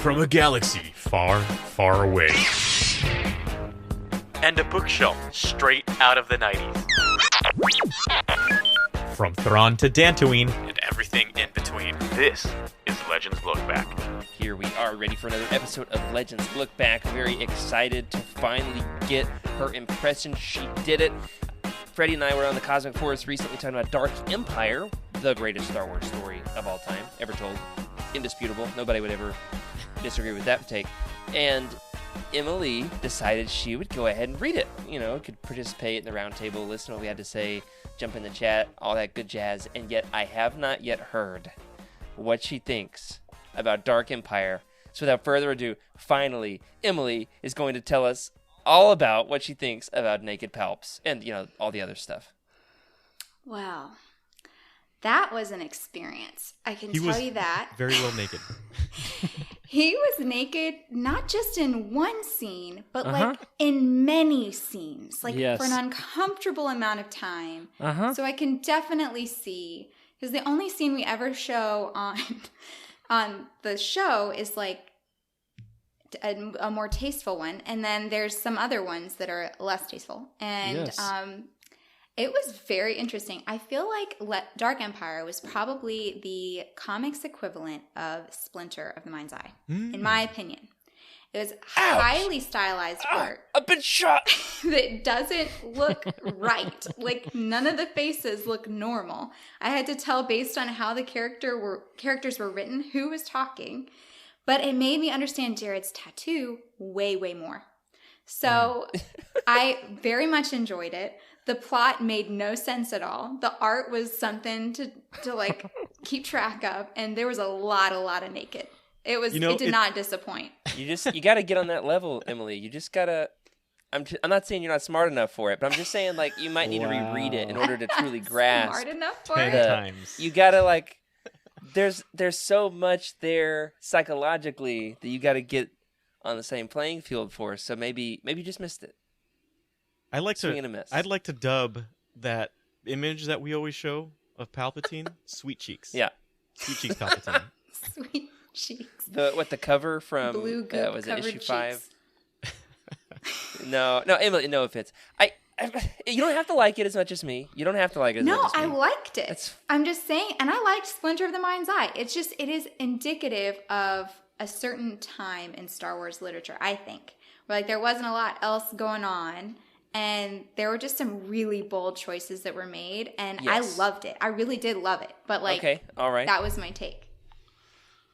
from a galaxy far, far away. And a bookshelf straight out of the 90s. From Thrawn to Dantooine. And everything in between. This is Legends Look Back. Here we are, ready for another episode of Legends Look Back. Very excited to finally get her impression. She did it. Freddie and I were on the Cosmic Forest recently talking about Dark Empire, the greatest Star Wars story of all time, ever told. Indisputable. Nobody would ever disagree with that take. And Emily decided she would go ahead and read it. You know, could participate in the roundtable, listen to what we had to say, jump in the chat, all that good jazz. And yet, I have not yet heard what she thinks about Dark Empire. So without further ado, finally, Emily is going to tell us all about what she thinks about naked palps and, you know, all the other stuff. Wow. That was an experience. I can tell you that. Very well naked. He was naked, not just in one scene, but like in many scenes, like for an uncomfortable amount of time. So I can definitely see, because the only scene we ever show on the show is like a more tasteful one, and then there's some other ones that are less tasteful. And it was very interesting. I feel like Dark Empire was probably the comics equivalent of Splinter of the Mind's Eye, in my opinion. It was highly stylized art. I've been shot! That doesn't look right. Like, none of the faces look normal. I had to tell based on how the characters were written who was talking. But it made me understand Jared's tattoo way, way more. So I very much enjoyed it. The plot made no sense at all. The art was something to like keep track of, and there was a lot of naked. It did not disappoint. You got to get on that level, Emily. You just got to. I'm not saying you're not smart enough for it, but I'm just saying like you might need to reread it in order to truly grasp. Smart enough for 10 it. times. You got to like. There's so much there psychologically that you got to get on the same playing field for. So maybe you just missed it. I'd like to dub that image that we always show of Palpatine, Sweet Cheeks. Yeah. Sweet Cheeks Palpatine. Sweet cheeks. The cover from Blue goop was it covered issue cheeks. 5? No, Emily, no offense. You don't have to like it as much as me. You don't have to like it as much as me. No, I liked it. I'm just saying, and I liked Splinter of the Mind's Eye. It is indicative of a certain time in Star Wars literature, I think. Where like there wasn't a lot else going on. And there were just some really bold choices that were made, and I loved it. I really did love it. But like, okay, all right, that was my take.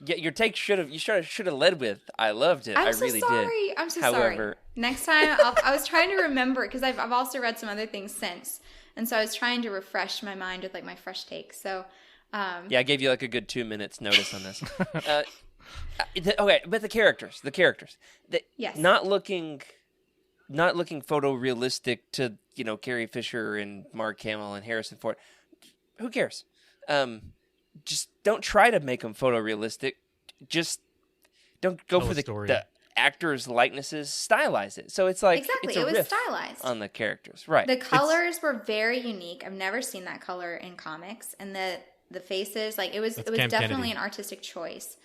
Yeah, your take should have led with "I loved it." I really did. I'm so sorry. Next time, I was trying to remember because I've also read some other things since, and so I was trying to refresh my mind with like my fresh take. So, I gave you like a good 2 minutes notice on this. Okay, but the characters, not looking photorealistic to, you know, Carrie Fisher and Mark Hamill and Harrison Ford. Who cares? Just don't try to make them photorealistic. Just don't go for the actors' likenesses. Stylize it. So it's like exactly, it's a it was riff stylized on the characters, right? The colors were very unique. I've never seen that color in comics, and the faces, like it was definitely Kennedy. An artistic choice.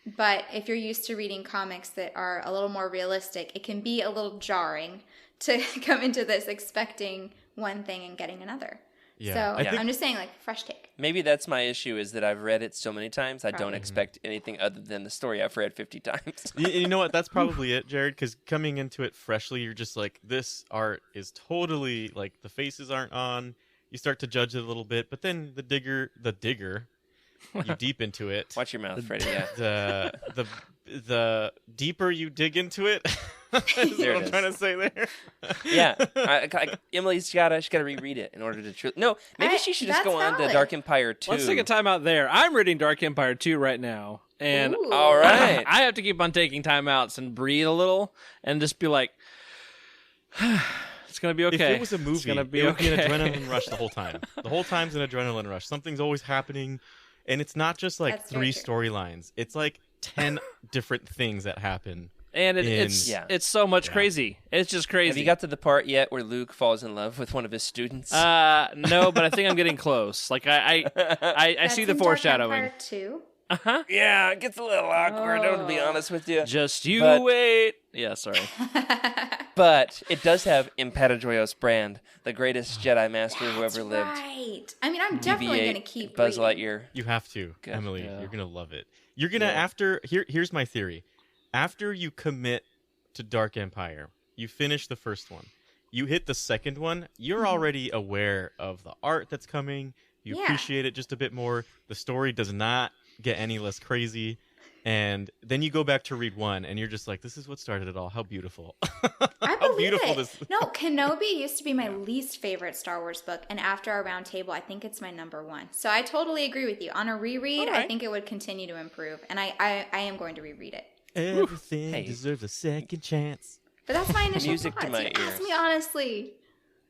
But if you're used to reading comics that are a little more realistic, it can be a little jarring to come into this expecting one thing and getting another. Yeah. So I'm just saying, like, fresh take. Maybe that's my issue is that I've read it so many times, I don't expect anything other than the story I've read 50 times. You know what? That's probably it, Jared, because coming into it freshly, you're just like, this art is totally, like, the faces aren't on. You start to judge it a little bit, but then the digger, you deep into it. Watch your mouth, Freddie. Yeah. The deeper you dig into it, is what I'm trying to say there. Yeah, Emily's got to reread it in order to. No, maybe she should just go on to Dark Empire 2. Let's take a time out there. I'm reading Dark Empire 2 right now, and all right, I have to keep on taking timeouts and breathe a little, and just be like. It's going to be okay. If it was a movie, it would be an adrenaline rush the whole time. The whole time's an adrenaline rush. Something's always happening. And it's not just like 3 storylines. It's like 10 different things that happen. And it's so much crazy. It's just crazy. Have you got to the part yet where Luke falls in love with one of his students? No, but I think I'm getting close. Like I see the foreshadowing. Dark Empire 2? Yeah, it gets a little awkward, I'm going to be honest with you. Just you But- wait. Yeah, sorry. But it does have Imperatrios Brand, the greatest Jedi Master who ever lived. Right. I mean, I'm definitely BB-8 going to keep Buzz reading. Lightyear. You have to, Good. Emily. Yeah. You're gonna love it. You're gonna here's my theory. After you commit to Dark Empire, you finish the first one. You hit the second one. You're already aware of the art that's coming. You appreciate it just a bit more. The story does not get any less crazy. And then you go back to read one, and you're just like, "This is what started it all. How beautiful! I How believe beautiful it. this." No, Kenobi used to be my least favorite Star Wars book, and after our round table, I think it's my number one. So I totally agree with you. On a reread, I think it would continue to improve, and I am going to reread it. Everything deserves a second chance. But that's my initial Music to thoughts. my You ears. asked me honestly.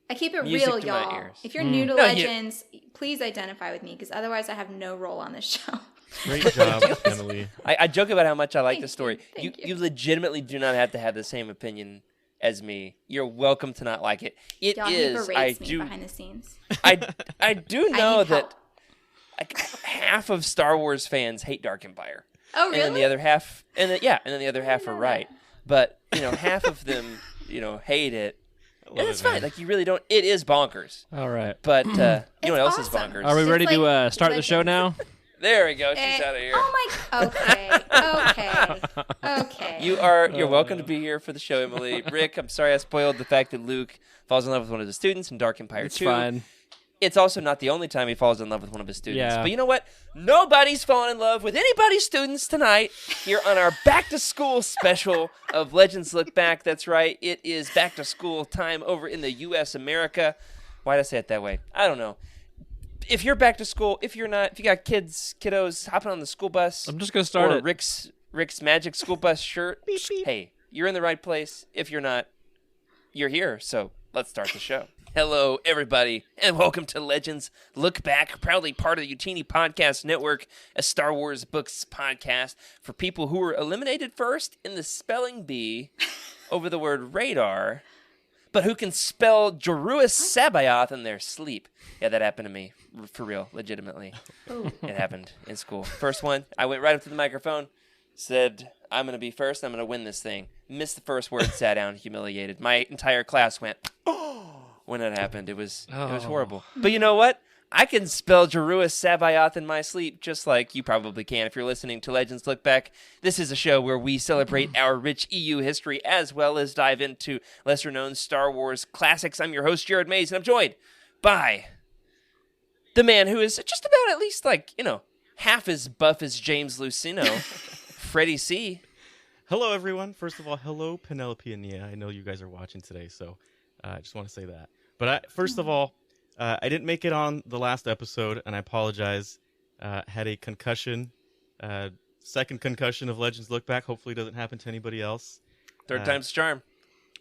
I keep it Music real, to my y'all. ears. If you're new to No, you- Legends, please identify with me, because otherwise I have no role on this show. Great job, Emily. I joke about how much I like the Thank story. you. Thank you. You legitimately do not have to have the same opinion as me. You're welcome to not like it. It Y'all, he is. berates me behind the scenes. I do know need that help. like, half of Star Wars fans hate Dark Empire. Oh, And then really? the other half, and then the other half are know right. But half of them, hate it, I love and it's it, fine. man. Like you really don't. It is bonkers. All right. But you know what else is awesome. bonkers? Are we It's ready like to start the show Legends. now? There we go. She's out of here. Oh my. Okay. You're welcome to be here for the show, Emily. Rick, I'm sorry I spoiled the fact that Luke falls in love with one of the students in Dark Empire It's 2. fine. It's also not the only time he falls in love with one of his students. Yeah. But you know what? Nobody's fallen in love with anybody's students tonight here on our back to school special of Legends Look Back. That's right. It is back to school time over in the U.S. America. Why did I say it that way? I don't know. If you're back to school, if you're not, if you got kiddos hopping on the school bus, I'm just going to start or it. Rick's magic school bus shirt, hey, you're in the right place. If you're not, you're here. So let's start the show. Hello, everybody, and welcome to Legends Look Back, proudly part of the YOUTINI Podcast Network, a Star Wars books podcast for people who were eliminated first in the spelling bee over the word radar, but who can spell Jeruus Sabaoth in their sleep. Yeah, that happened to me, for real, legitimately. It happened in school. First one, I went right up to the microphone, said, I'm going to be first, I'm going to win this thing. Missed the first word, sat down, humiliated. My entire class went, when it happened. It was horrible. But you know what? I can spell Jeruus Sabaoth in my sleep just like you probably can if you're listening to Legends Look Back. This is a show where we celebrate our rich EU history as well as dive into lesser-known Star Wars classics. I'm your host, Jared Mays, and I'm joined by the man who is just about at least half as buff as James Lucino, Freddie C. Hello, everyone. First of all, hello, Penelope and Nia. I know you guys are watching today, so I just want to say that. But first of all, I didn't make it on the last episode, and I apologize. Had a concussion, second concussion of Legends Look Back. Hopefully it doesn't happen to anybody else. Third time's the charm.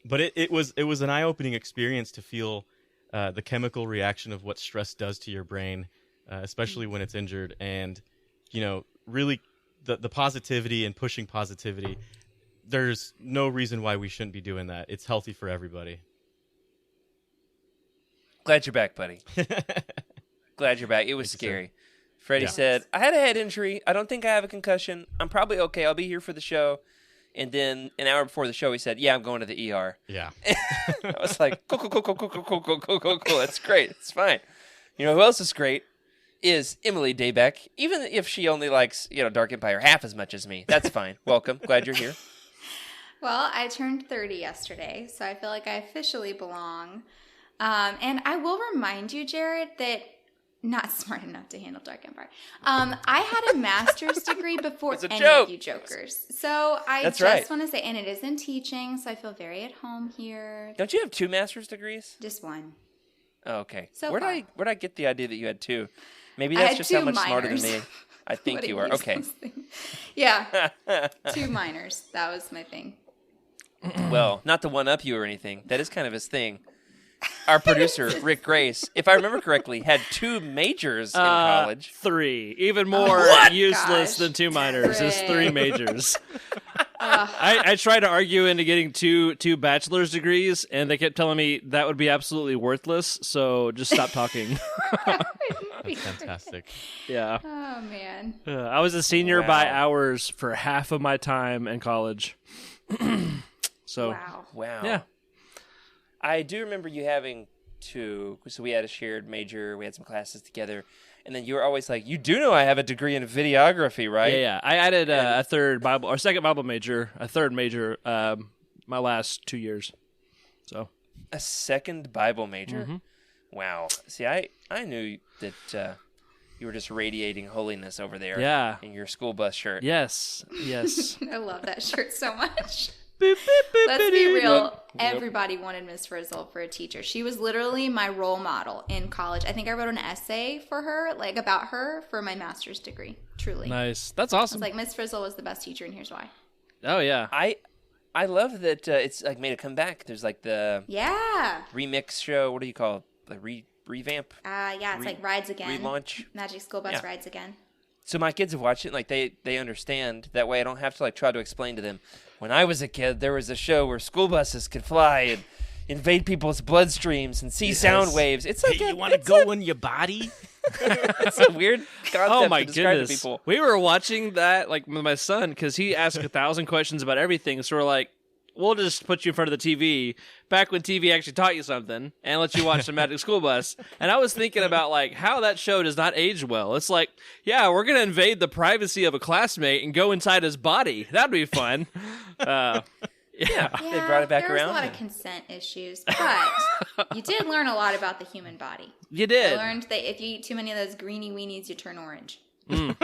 But it was an eye-opening experience to feel the chemical reaction of what stress does to your brain, especially when it's injured. And, really the positivity and pushing positivity, there's no reason why we shouldn't be doing that. It's healthy for everybody. Glad you're back, buddy. Glad you're back. It was scary. Freddie said, I had a head injury. I don't think I have a concussion. I'm probably okay. I'll be here for the show. And then an hour before the show, he said, yeah, I'm going to the ER. Yeah. I was like, cool. That's great. It's fine. You know who else is great? Is Emily Daybeck. Even if she only likes, Dark Empire half as much as me. That's fine. Welcome. Glad you're here. Well, I turned 30 yesterday, so I feel like I officially belong. And I will remind you, Jared, that not smart enough to handle Dark Empire. I had a master's degree before It's a any joke. of you jokers. So I That's just right. want to say, and it is in teaching, so I feel very at home here. Don't you have 2 master's degrees? Just one. Oh, okay. So where'd far. I get the idea that you had 2? Maybe I that's had just 2 how much smarter than minors. me I think What a you are. Okay. useless thing. Yeah, 2 minors. That was my thing. Well, not to one up you or anything. That is kind of his thing. Our producer, Rick Grace, if I remember correctly, had 2 majors in college. 3. Even more useless Gosh, than 2 minors is 3 Rick. majors. I tried to argue into getting two bachelor's degrees, and they kept telling me that would be absolutely worthless, so just stop talking. be fantastic. Yeah. Oh, man. I was a senior by hours for half of my time in college. So, Wow. Yeah. I do remember you having so we had a shared major, we had some classes together, and then you were always like, you do know I have a degree in videography, right? Yeah. I added a second Bible major, a third major, my last 2 years. So. A second Bible major? Mm-hmm. Wow. See, I knew that you were just radiating holiness over there in your school bus shirt. Yes. I love that shirt so much. Let's be real. Everybody wanted Miss Frizzle for a teacher. She was literally my role model in college. I think I wrote an essay for her, like about her, for my master's degree. Truly. Nice. That's awesome. I was like, Miss Frizzle was the best teacher, and here's why. Oh, yeah. I love that it's like made a comeback. There's like the remix show. What do you call it? The revamp? It's like Rides Again. Relaunch. Magic School Bus Rides Again. So my kids have watched it, and like they understand. That way I don't have to like try to explain to them. When I was a kid, there was a show where school buses could fly and invade people's bloodstreams and see sound waves. It's like you want to go in your body? It's a weird concept to describe to people. We were watching that like with my son because he asked 1,000 questions about everything. So we're like, we'll just put you in front of the TV back when TV actually taught you something and let you watch the Magic School Bus. And I was thinking about like how that show does not age well. It's like, yeah, we're going to invade the privacy of a classmate and go inside his body. That'd be fun. Yeah, they brought it back there around. There was a lot of consent issues, but you did learn a lot about the human body. You did. I learned that if you eat too many of those greeny weenies, you turn orange. Or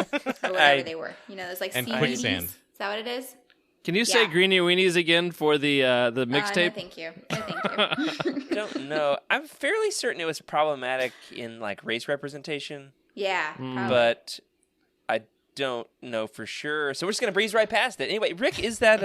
whatever they were. You know, those like and sea quicksand. weenies. Is that what it is? Can you say greeny weenies again for the mixtape? No, thank you. No, thank you. Don't know. I'm fairly certain it was problematic in like race representation. Yeah, probably. But I don't know for sure. So we're just gonna breeze right past it. Anyway, Rick, is that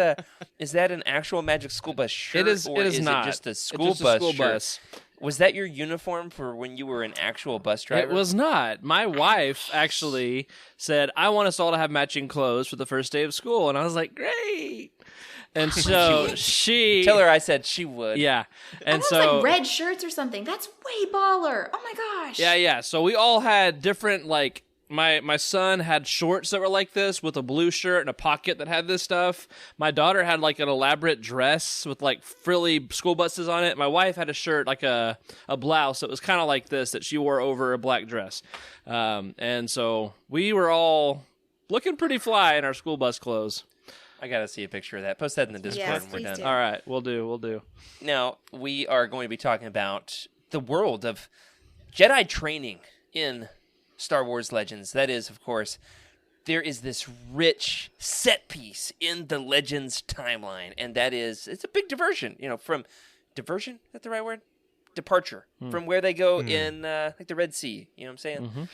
an actual Magic School Bus shirt? It is. Or it is not. It just a school bus shirt? Bus. Was that your uniform for when you were an actual bus driver? It was not. My wife actually said, I want us all to have matching clothes for the first day of school. And I was like, great. And so she... Tell her I said she would. Yeah. And I so... like red shirts or something. That's way baller. Oh my gosh. Yeah. So we all had different, like... My son had shorts that were like this with a blue shirt and a pocket that had this stuff. My daughter had like an elaborate dress with like frilly school buses on it. My wife had a shirt like a blouse that was kind of like this that she wore over a black dress. And so we were all looking pretty fly in our school bus clothes. I gotta see a picture of that. Post that in the Discord when we're done. Do. All right, we'll do. Now, we are going to be talking about the world of Jedi training in Star Wars Legends. That is, of course, there is this rich set piece in the Legends timeline, and that is, it's a big diversion, from diversion, is that the right word? Departure from where they go in, like the Red Sea, you know what I'm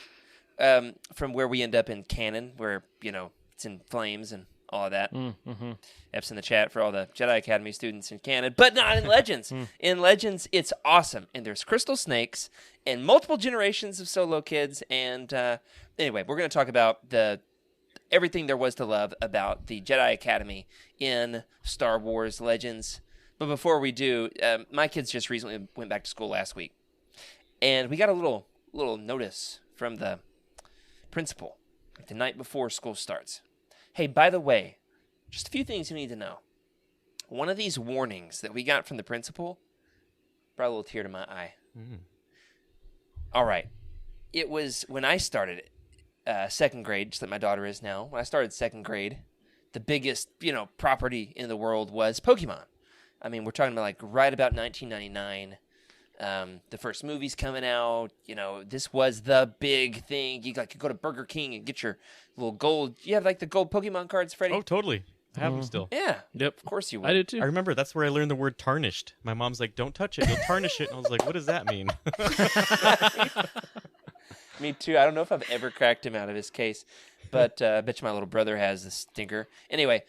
saying? From where we end up in canon, where, it's in flames and all of that. F's in the chat for all the Jedi Academy students in canon, but not in Legends. In Legends, it's awesome, and there's crystal snakes and multiple generations of solo kids. And anyway, we're going to talk about everything there was to love about the Jedi Academy in Star Wars Legends. But before we do, my kids just recently went back to school last week, and we got a little notice from the principal the night before school starts. Hey, by the way, just a few things you need to know. One of these warnings that we got from the principal brought a little tear to my eye. All right. It was when I started second grade, just like my daughter is now. When I started second grade, the biggest, property in the world was Pokemon. I mean, we're talking about like right about 1999. The first movie's coming out. This was the big thing. You could go to Burger King and get your little gold. You have like the gold Pokemon cards, Freddie? Oh, totally. I have them still. Yeah. Yep. Of course you would. I do too. I remember that's where I learned the word tarnished. My mom's like, don't touch it. You'll tarnish it. And I was like, what does that mean? Me too. I don't know if I've ever cracked him out of his case, but I bet you my little brother has the stinker. Anyway,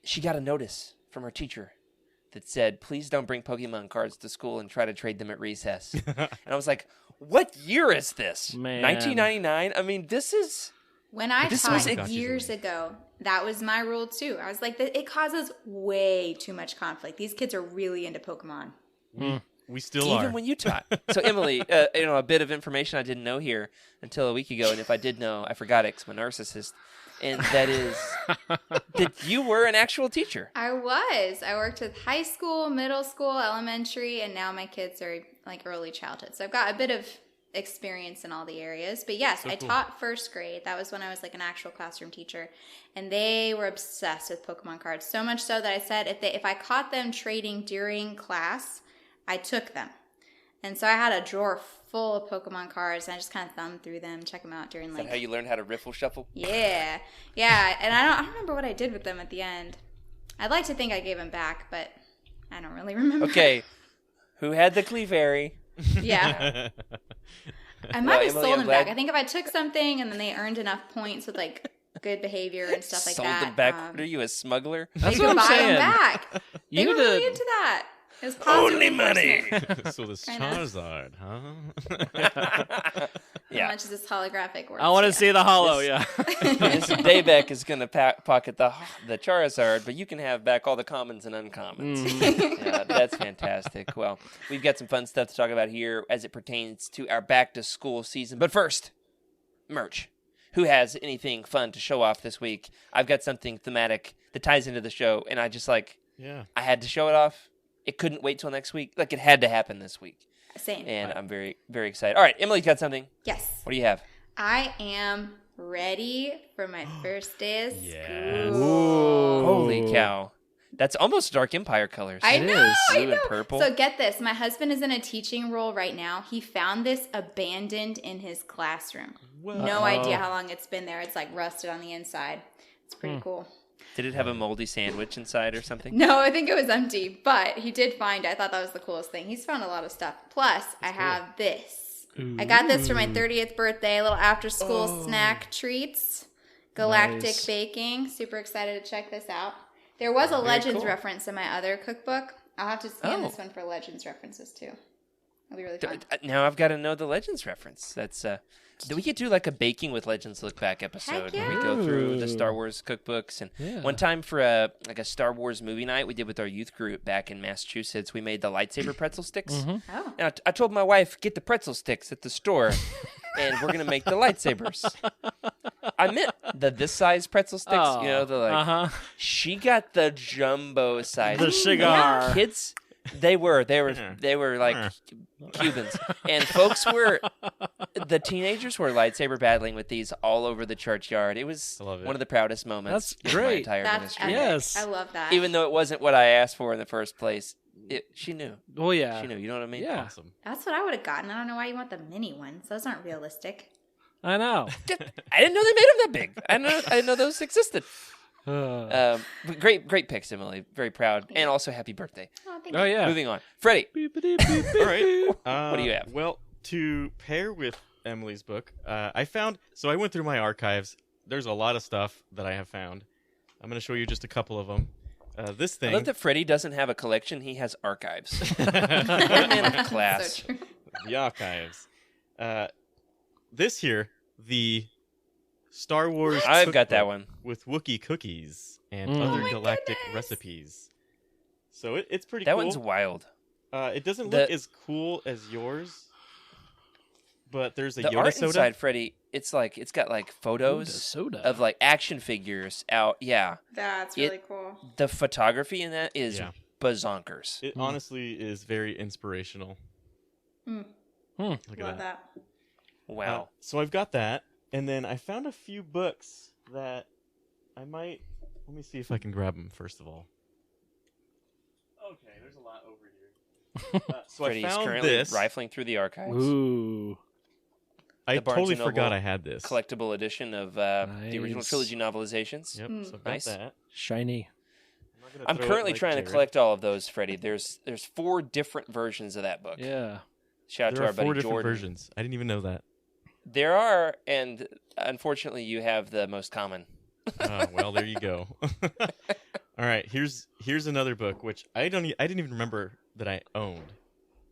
she got a notice from her teacher that said, please don't bring Pokemon cards to school and try to trade them at recess. And I was like, what year is this? Man. 1999? I mean, this is... When I This taught was years ago, that was my rule too. I was like, it causes way too much conflict. These kids are really into Pokemon. We still are. Even when you taught. So, Emily, a bit of information I didn't know here until a week ago, and if I did know, I forgot it because I'm a narcissist. And that is that you were an actual teacher. I was. I worked with high school, middle school, elementary, and now my kids are like early childhood. So I've got a bit of experience in all the areas. But yes, I taught first grade. That was when I was like an actual classroom teacher. And they were obsessed with Pokemon cards. So much so that I said if I caught them trading during class, I took them. And so I had a drawer full of Pokemon cards, and I just kind of thumbed through them, check them out during Is that how you learned how to riffle shuffle? Yeah. Yeah, and I don't remember what I did with them at the end. I'd like to think I gave them back, but I don't really remember. Okay. Who had the Clefairy? Yeah. I might have sold them back. I think if I took something and then they earned enough points with like good behavior and stuff like that. Sold them back? What are you, a smuggler? That's you what I'm buy saying. them back. They were really into that. It was positive Only money. reinforcement. So this Charizard, huh? Yeah. How much is this holographic worth? I want to see the hollow, yeah. This Dayback is going to pocket the Charizard, but you can have back all the commons and uncommons. Yeah, that's fantastic. Well, we've got some fun stuff to talk about here as it pertains to our back-to-school season. But first, merch. Who has anything fun to show off this week? I've got something thematic that ties into the show, and I had to show it off. It couldn't wait till next week. Like, it had to happen this week. Same. And I'm very, very excited. All right, Emily's got something. Yes. What do you have? I am ready for my first day of Yes. school. Holy cow. That's almost Dark Empire colors. I know. Blue and purple. So get this. My husband is in a teaching role right now. He found this abandoned in his classroom. Whoa. No idea how long it's been there. It's like rusted on the inside. It's pretty cool. Did it have a moldy sandwich inside or something? No, I think it was empty, but he did find it. I thought that was the coolest thing. He's found a lot of stuff. Plus, I have this. I got this for my 30th birthday, a little after-school snack treats. Galactic Baking. Super excited to check this out. There was a Legends reference in my other cookbook. I'll have to scan this one for Legends references, too. It'll be really fun. Now I've got to know the Legends reference. That's we could do like a Baking with Legends Look Back episode where we go through the Star Wars cookbooks. And one time for a Star Wars movie night we did with our youth group back in Massachusetts, we made the lightsaber pretzel sticks. Oh. And I told my wife, get the pretzel sticks at the store, and we're gonna make the lightsabers. I meant this size pretzel sticks, She got the jumbo size. The cigar. Kids, they were like Cubans, and the teenagers were lightsaber battling with these all over the churchyard. It was one of the proudest moments That's in my great. entire That's ministry. epic. Yes. I love that. Even though it wasn't what I asked for in the first place, she knew. Well, yeah. She knew. You know what I mean? Yeah. Awesome. That's what I would have gotten. I don't know why you want the mini ones. Those aren't realistic. I know. I didn't know they made them that big. I didn't know those existed. But great picks, Emily. Very proud, and also happy birthday. Oh, thank Oh, you. yeah. Moving on, Freddie. All right. What do you have? Well, to pair with Emily's book, I went through my archives. There's a lot of stuff that I have found. I'm going to show you just a couple of them. This thing. I love that Freddie doesn't have a collection; he has archives. Man of class. So true. The archives. This here, the Star Wars. I've got that cookbook one. with Wookiee cookies and other my galactic goodness. recipes. So it's pretty That cool. one's wild. It doesn't look as cool as yours, but there's a The Yoda art soda. inside, Freddie, it's got like photos Soda. of like action figures out. Yeah, That's really cool. the photography in that is Yeah. bazonkers. It honestly is very inspirational. Look at Love that. that. Wow. So I've got that, and then I found a few books that I might. Let me see if I can grab them first of all. Okay, there's a lot over here. So Freddie's I found currently this. rifling through the archives. Ooh. I the Barnes totally and Noble forgot I had this. Collectible edition of the original Nice. trilogy novelizations. Yep, so I've got Nice. that. Shiny. not gonna I'm throw it currently like trying to Jared. collect all of those, Freddie. There's 4 different versions of that book. Yeah. Shout out There to are our buddy 4 different Jordan. versions. I didn't even know that. There are, and unfortunately, you have the most common. Oh, well, there you go. All right, here's another book which I didn't even remember that I owned,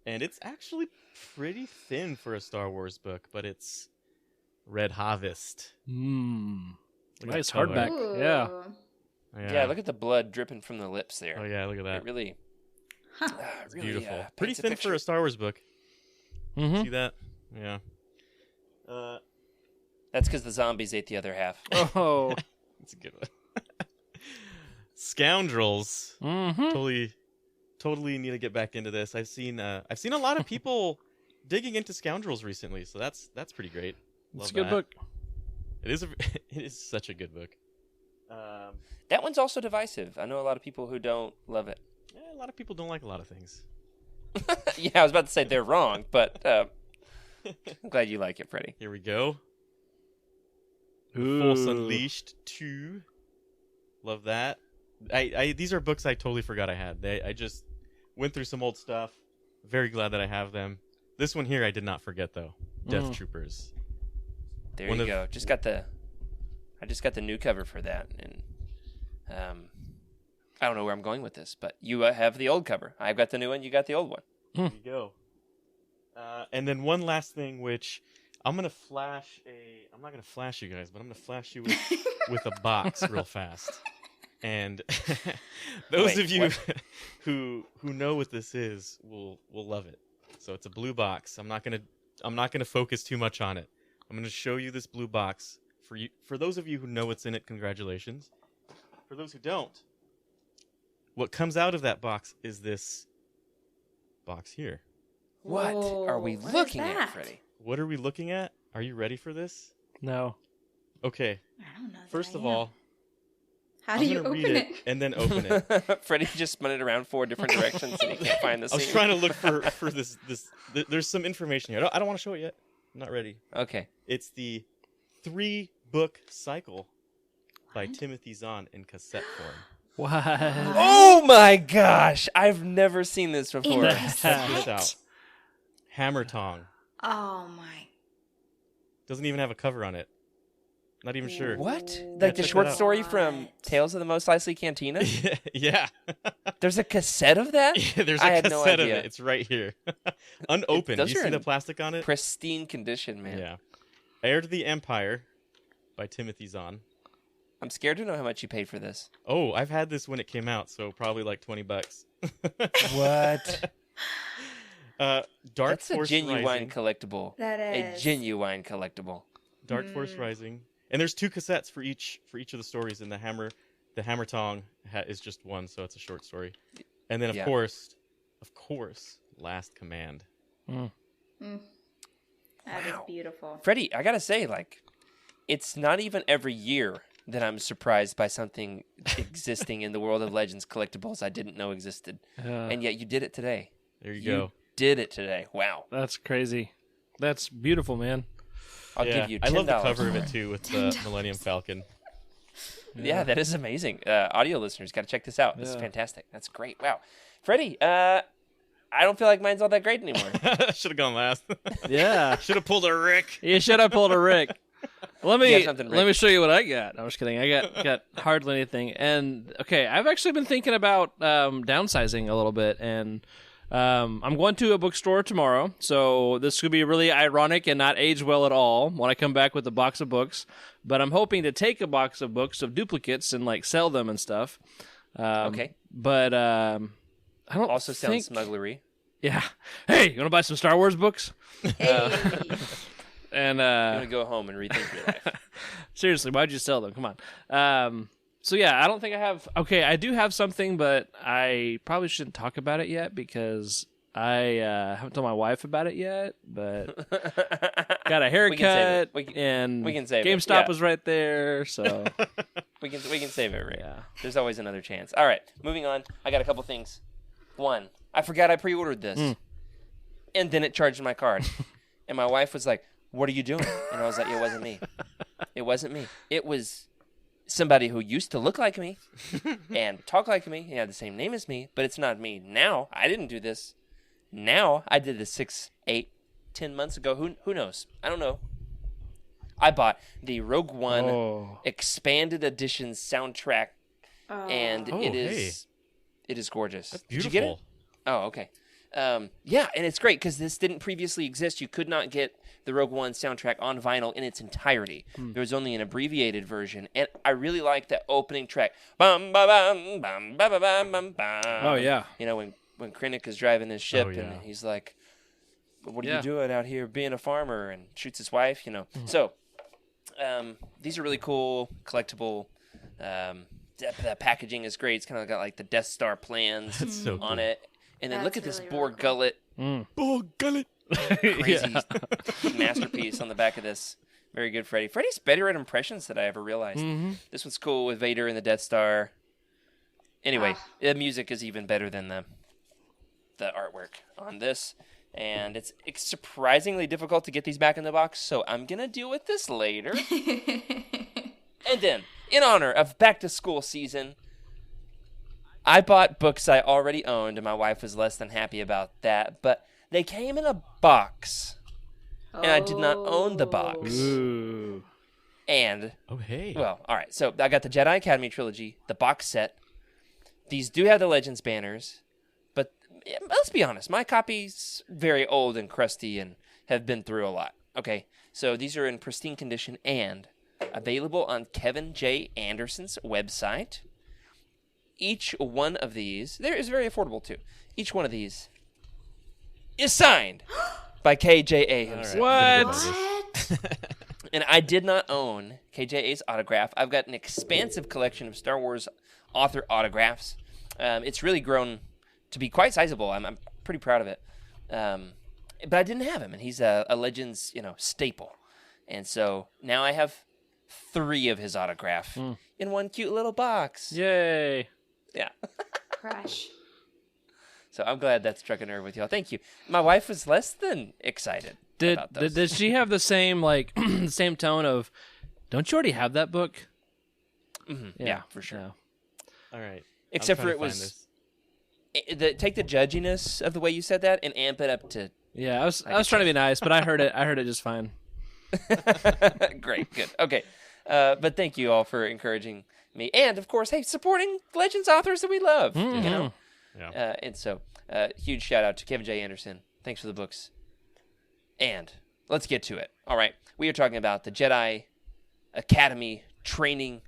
and it's actually pretty thin for a Star Wars book, but it's Red Harvest. Mmm. Look at Nice that cover. hardback. Yeah. Ooh. Yeah, look at the blood dripping from the lips there. Oh yeah, look at that. It really. Really, beautiful. paints Pretty a thin picture. for a Star Wars book. Mm-hmm. See that? Yeah. That's because the zombies ate the other half. Oh. That's a good one. Scoundrels. Mm-hmm. Totally need to get back into this. I've seen a lot of people digging into Scoundrels recently, so that's pretty great. It's a Love good that. book. It is such a good book. That one's also divisive. I know a lot of people who don't love it. A lot of people don't like a lot of things. Yeah, I was about to say they're wrong, but I'm glad you like it, Freddie. Here we go. Ooh. Force Unleashed 2. Love that. These are books I totally forgot I had. I just went through some old stuff. Very glad that I have them. This one here I did not forget though. Death Troopers. There you go. I just got the new cover for that, and I don't know where I'm going with this, but you have the old cover. I've got the new one. You got the old one. There you go. And then one last thing, which I'm gonna flash I'm not gonna flash you guys, but I'm gonna flash you with a box real fast. And those of you who know what this is will love it. So it's a blue box. I'm not gonna focus too much on it. I'm gonna show you this blue box for you. For those of you who know what's in it, congratulations. For those who don't, what comes out of that box is this box here. What are we What is looking that? at, Freddie? What are we looking at? Are you ready for this? No. Okay. I don't know. that First I of am. all, how I'm do you gonna open read it? and then open it. Freddie just spun it around 4 different directions and he can't find the I was scene. trying to look for this. There's some information here. I don't want to show it yet. I'm not ready. Okay. It's the 3-book cycle by Timothy Zahn in cassette form. What? Oh my gosh! I've never seen this before. In Check this out. Hammer Tong. Oh my. Doesn't even have a cover on it. Not even sure. What? Yeah, Like the check short that out. story from Tales of the Mos Eisley Cantina? Yeah. There's a cassette of that? Yeah, there's I a had no cassette of idea. it. It's right here. Unopened. Those You are see the in plastic on it? Pristine condition, man. Yeah. Heir to the Empire by Timothy Zahn. I'm scared to know how much you paid for this. Oh, I've had this when it came out, so probably like $20. What? Dark That's Force a genuine Rising. collectible. That A is. genuine collectible. Dark Force Rising. And there's 2 cassettes for each of the stories, and the Hammer Tong is just one, so it's a short story. And then of course, Last Command. That is beautiful. Freddie, I gotta say, like, it's not even every year that I'm surprised by something existing in the world of Legends collectibles I didn't know existed. And yet you did it today. There you go. Did it today. Wow. That's crazy. That's beautiful, man. I'll give you $10. I love the cover of it too with the Millennium Falcon. Yeah, that is amazing. Audio listeners, got to check this out. This is fantastic. That's great. Wow. Freddie, I don't feel like mine's all that great anymore. Should have gone last. Yeah. Should have pulled a Rick. You should have pulled a Rick. Let You have me something, Rick? let me show you what I got. I'm just kidding. I got hardly anything. And okay, I've actually been thinking about downsizing a little bit, and I'm going to a bookstore tomorrow, so this could be really ironic and not age well at all when I come back with a box of books. But I'm hoping to take a box of books of duplicates and like sell them and stuff. Okay. But I don't Also think... sounds smugglery. Yeah. Hey, you want to buy some Star Wars books? Hey. And I'm going to go home and rethink your life. seriously, why'd you sell them? Come on. So yeah, I don't think I have. Okay, I do have something, but I probably shouldn't talk about it yet because I haven't told my wife about it yet. But got a haircut, and we can save it. GameStop Yeah. was right there, so we can save it, Rick. yeah. There's always another chance. All right, moving on. I got a couple things. One, I forgot I pre-ordered this, and then it charged my card, and my wife was like, "What are you doing?" And I was like, "It wasn't me. It wasn't me. It was somebody who used to look like me and talk like me. He had the same name as me, but it's not me. Now I didn't do this. Now I did this 6, 8, 10 months ago. Who knows? I don't know. I bought the Rogue One expanded edition soundtrack, and it is gorgeous. That's Did beautiful. you get it? Oh, okay. Yeah, and it's great because this didn't previously exist. You could not get the Rogue One soundtrack on vinyl in its entirety. There was only an abbreviated version, and I really like that opening track. Bum, ba, bum, bum, ba, ba, bum, bum, bum. Oh, yeah. You know, when when Krennic is driving his ship Oh, yeah. and he's like, "What are Yeah. you doing out here being a farmer?" and shoots his wife. So these are really cool, collectible. The packaging is great. It's kind of got like the Death Star plans That's so on cool. it. And then That's look at this really, boar really cool. gullet. Oh, gullet. Crazy masterpiece on the back of this. Very good, Freddie. Freddie's better at impressions than I ever realized. This one's cool with Vader and the Death Star. Anyway, the music is even better than the artwork on this. And it's surprisingly difficult to get these back in the box, so I'm going to deal with this later. And then, in honor of back-to-school season, I bought books I already owned, and my wife was less than happy about that. But they came in a box, and I did not own the box. Ooh. And, Oh, hey. well, all right. So I got the Jedi Academy trilogy, the box set. These do have the Legends banners, but let's be honest, my copy's very old and crusty and have been through a lot. Okay, so these are in pristine condition and available on Kevin J. Anderson's website. Each one of these, there is very affordable too. Each one of these is signed by KJA himself. All right. What? And I did not own KJA's autograph. I've got an expansive collection of Star Wars author autographs. It's really grown to be quite sizable. I'm pretty proud of it. But I didn't have him, and he's a Legends, staple. And so now I have 3 of his autograph in one cute little box. Yay. Yeah. Crush. So I'm glad that struck a nerve with y'all. Thank you. My wife was less than excited about those. Did she have the same same tone of, don't you already have that book? Yeah, for sure. Yeah. All right. Except I'm for trying it to find was this. take the judginess of the way you said that and amp it up to Yeah, I was trying to be nice, but I heard it just fine. great, good. Okay. But thank you all for encouraging me. And of course, hey, supporting Legends authors that we love. Yeah. And so huge shout out to Kevin J. Anderson. Thanks for the books. And let's get to it. All right. We are talking about the Jedi Academy training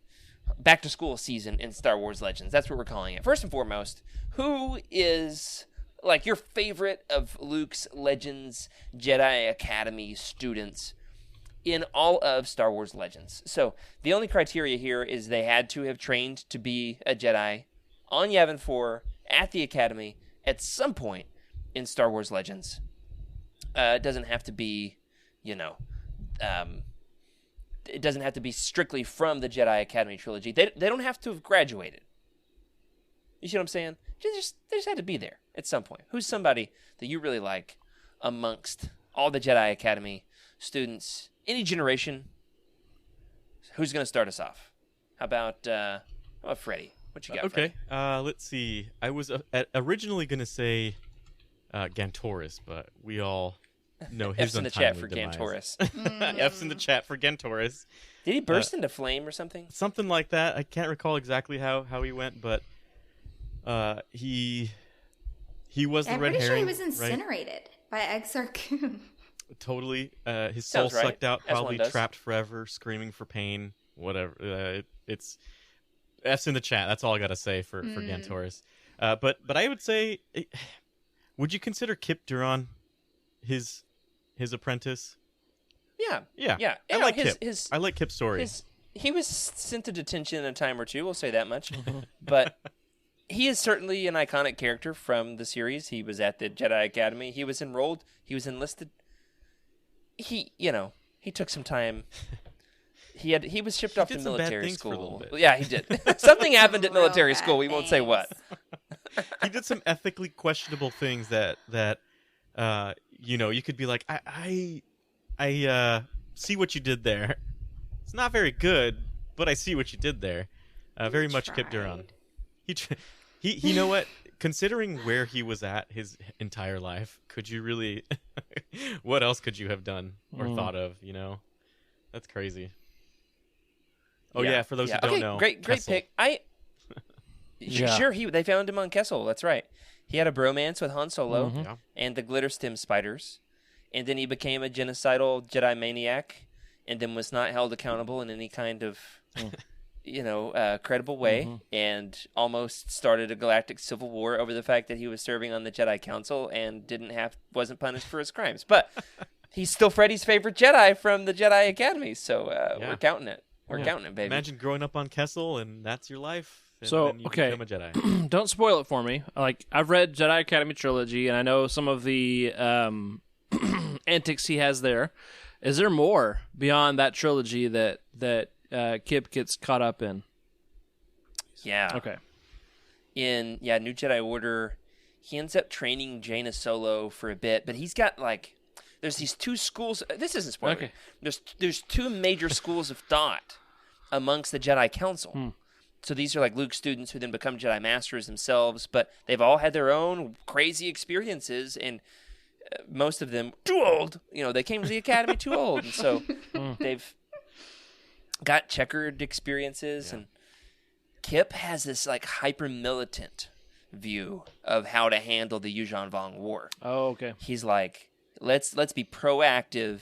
back to school season in Star Wars Legends. That's what we're calling it. First and foremost, who is like your favorite of Luke's Legends Jedi Academy students in all of Star Wars Legends? So the only criteria here is they had to have trained to be a Jedi on Yavin 4 at the Academy at some point in Star Wars Legends. It doesn't have to be, it doesn't have to be strictly from the Jedi Academy trilogy. They don't have to have graduated. You see what I'm saying? They just had to be there at some point. Who's somebody that you really like amongst all the Jedi Academy students, any generation? Who's going to start us off? How about Freddie? What you got? Okay. Freddie? Let's see. I was originally going to say Gantoris, but we all know his F's in the chat untimely for demise. Gantoris. F's in the chat for Gantoris. Did he burst into flame or something? Something like that. I can't recall exactly how he went, but he was the I'm red pretty sure herring. he was incinerated by Exar Kun. Right? Totally. His soul Sounds right, sucked out, as one probably does. trapped forever, screaming for pain. Whatever. It's F's in the chat. That's all I gotta say for Gantoris. But I would say, would you consider Kip Duron his apprentice? Yeah. I like Kip. His, I like Kip's story. he was sent to detention a time or two, we'll say that much. But he is certainly an iconic character from the series. He was at the Jedi Academy. He was enrolled. He was enlisted. He took some time. He was shipped off to did some bad military things for a little school. bit. Yeah, he did. Something happened at Real military bad school. We won't say what. He did some ethically questionable things that you could be like, I see what you did there. It's not very good, but I see what you did there. Very much Kip Duron. He you know what? Considering where he was at his entire life, could you really? What else could you have done or thought of? That's crazy. Oh yeah, for those who don't know, great Kessel. pick. Yeah. Sure, they found him on Kessel. That's right. He had a bromance with Han Solo Yeah. and the glitter stem spiders, and then he became a genocidal Jedi maniac, and then was not held accountable in any kind of credible way, and almost started a galactic civil war over the fact that he was serving on the Jedi Council and wasn't punished for his crimes. But he's still Freddy's favorite Jedi from the Jedi Academy, so we're counting it. We're counting it, baby. Imagine growing up on Kessel and that's your life. And So, then you okay. become a Jedi. Don't spoil it for me. Like, I've read Jedi Academy trilogy, and I know some of the antics he has there. Is there more beyond that trilogy that Kip gets caught up in? Yeah. Okay. In New Jedi Order, he ends up training Jaina Solo for a bit, but he's got there's these two schools. This isn't spoiler. Okay. There's two major schools of thought amongst the Jedi Council. So these are like Luke students who then become Jedi Masters themselves, but they've all had their own crazy experiences, and most of them too old. They came to the Academy too old, and so they've got checkered experiences. And Kip has this hyper militant view of how to handle the Yuuzhan Vong War. Oh, okay. He's like, let's be proactive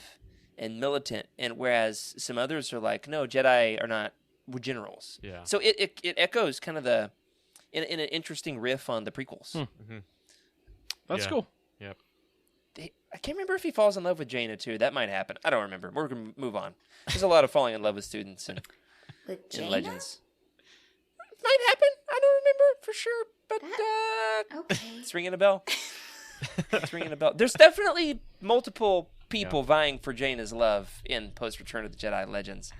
and militant, and whereas some others are like, no, Jedi are not. We're generals. Yeah. So it echoes kind of in an interesting riff on the prequels. That's cool. Yep. I can't remember if he falls in love with Jaina too. That might happen. I don't remember. We're gonna move on. There's a lot of falling in love with students in Legends. Might happen. I don't remember for sure, but Okay. it's ringing a bell. It's ringing a bell. There's definitely multiple people vying for Jaina's love in post Return of the Jedi Legends.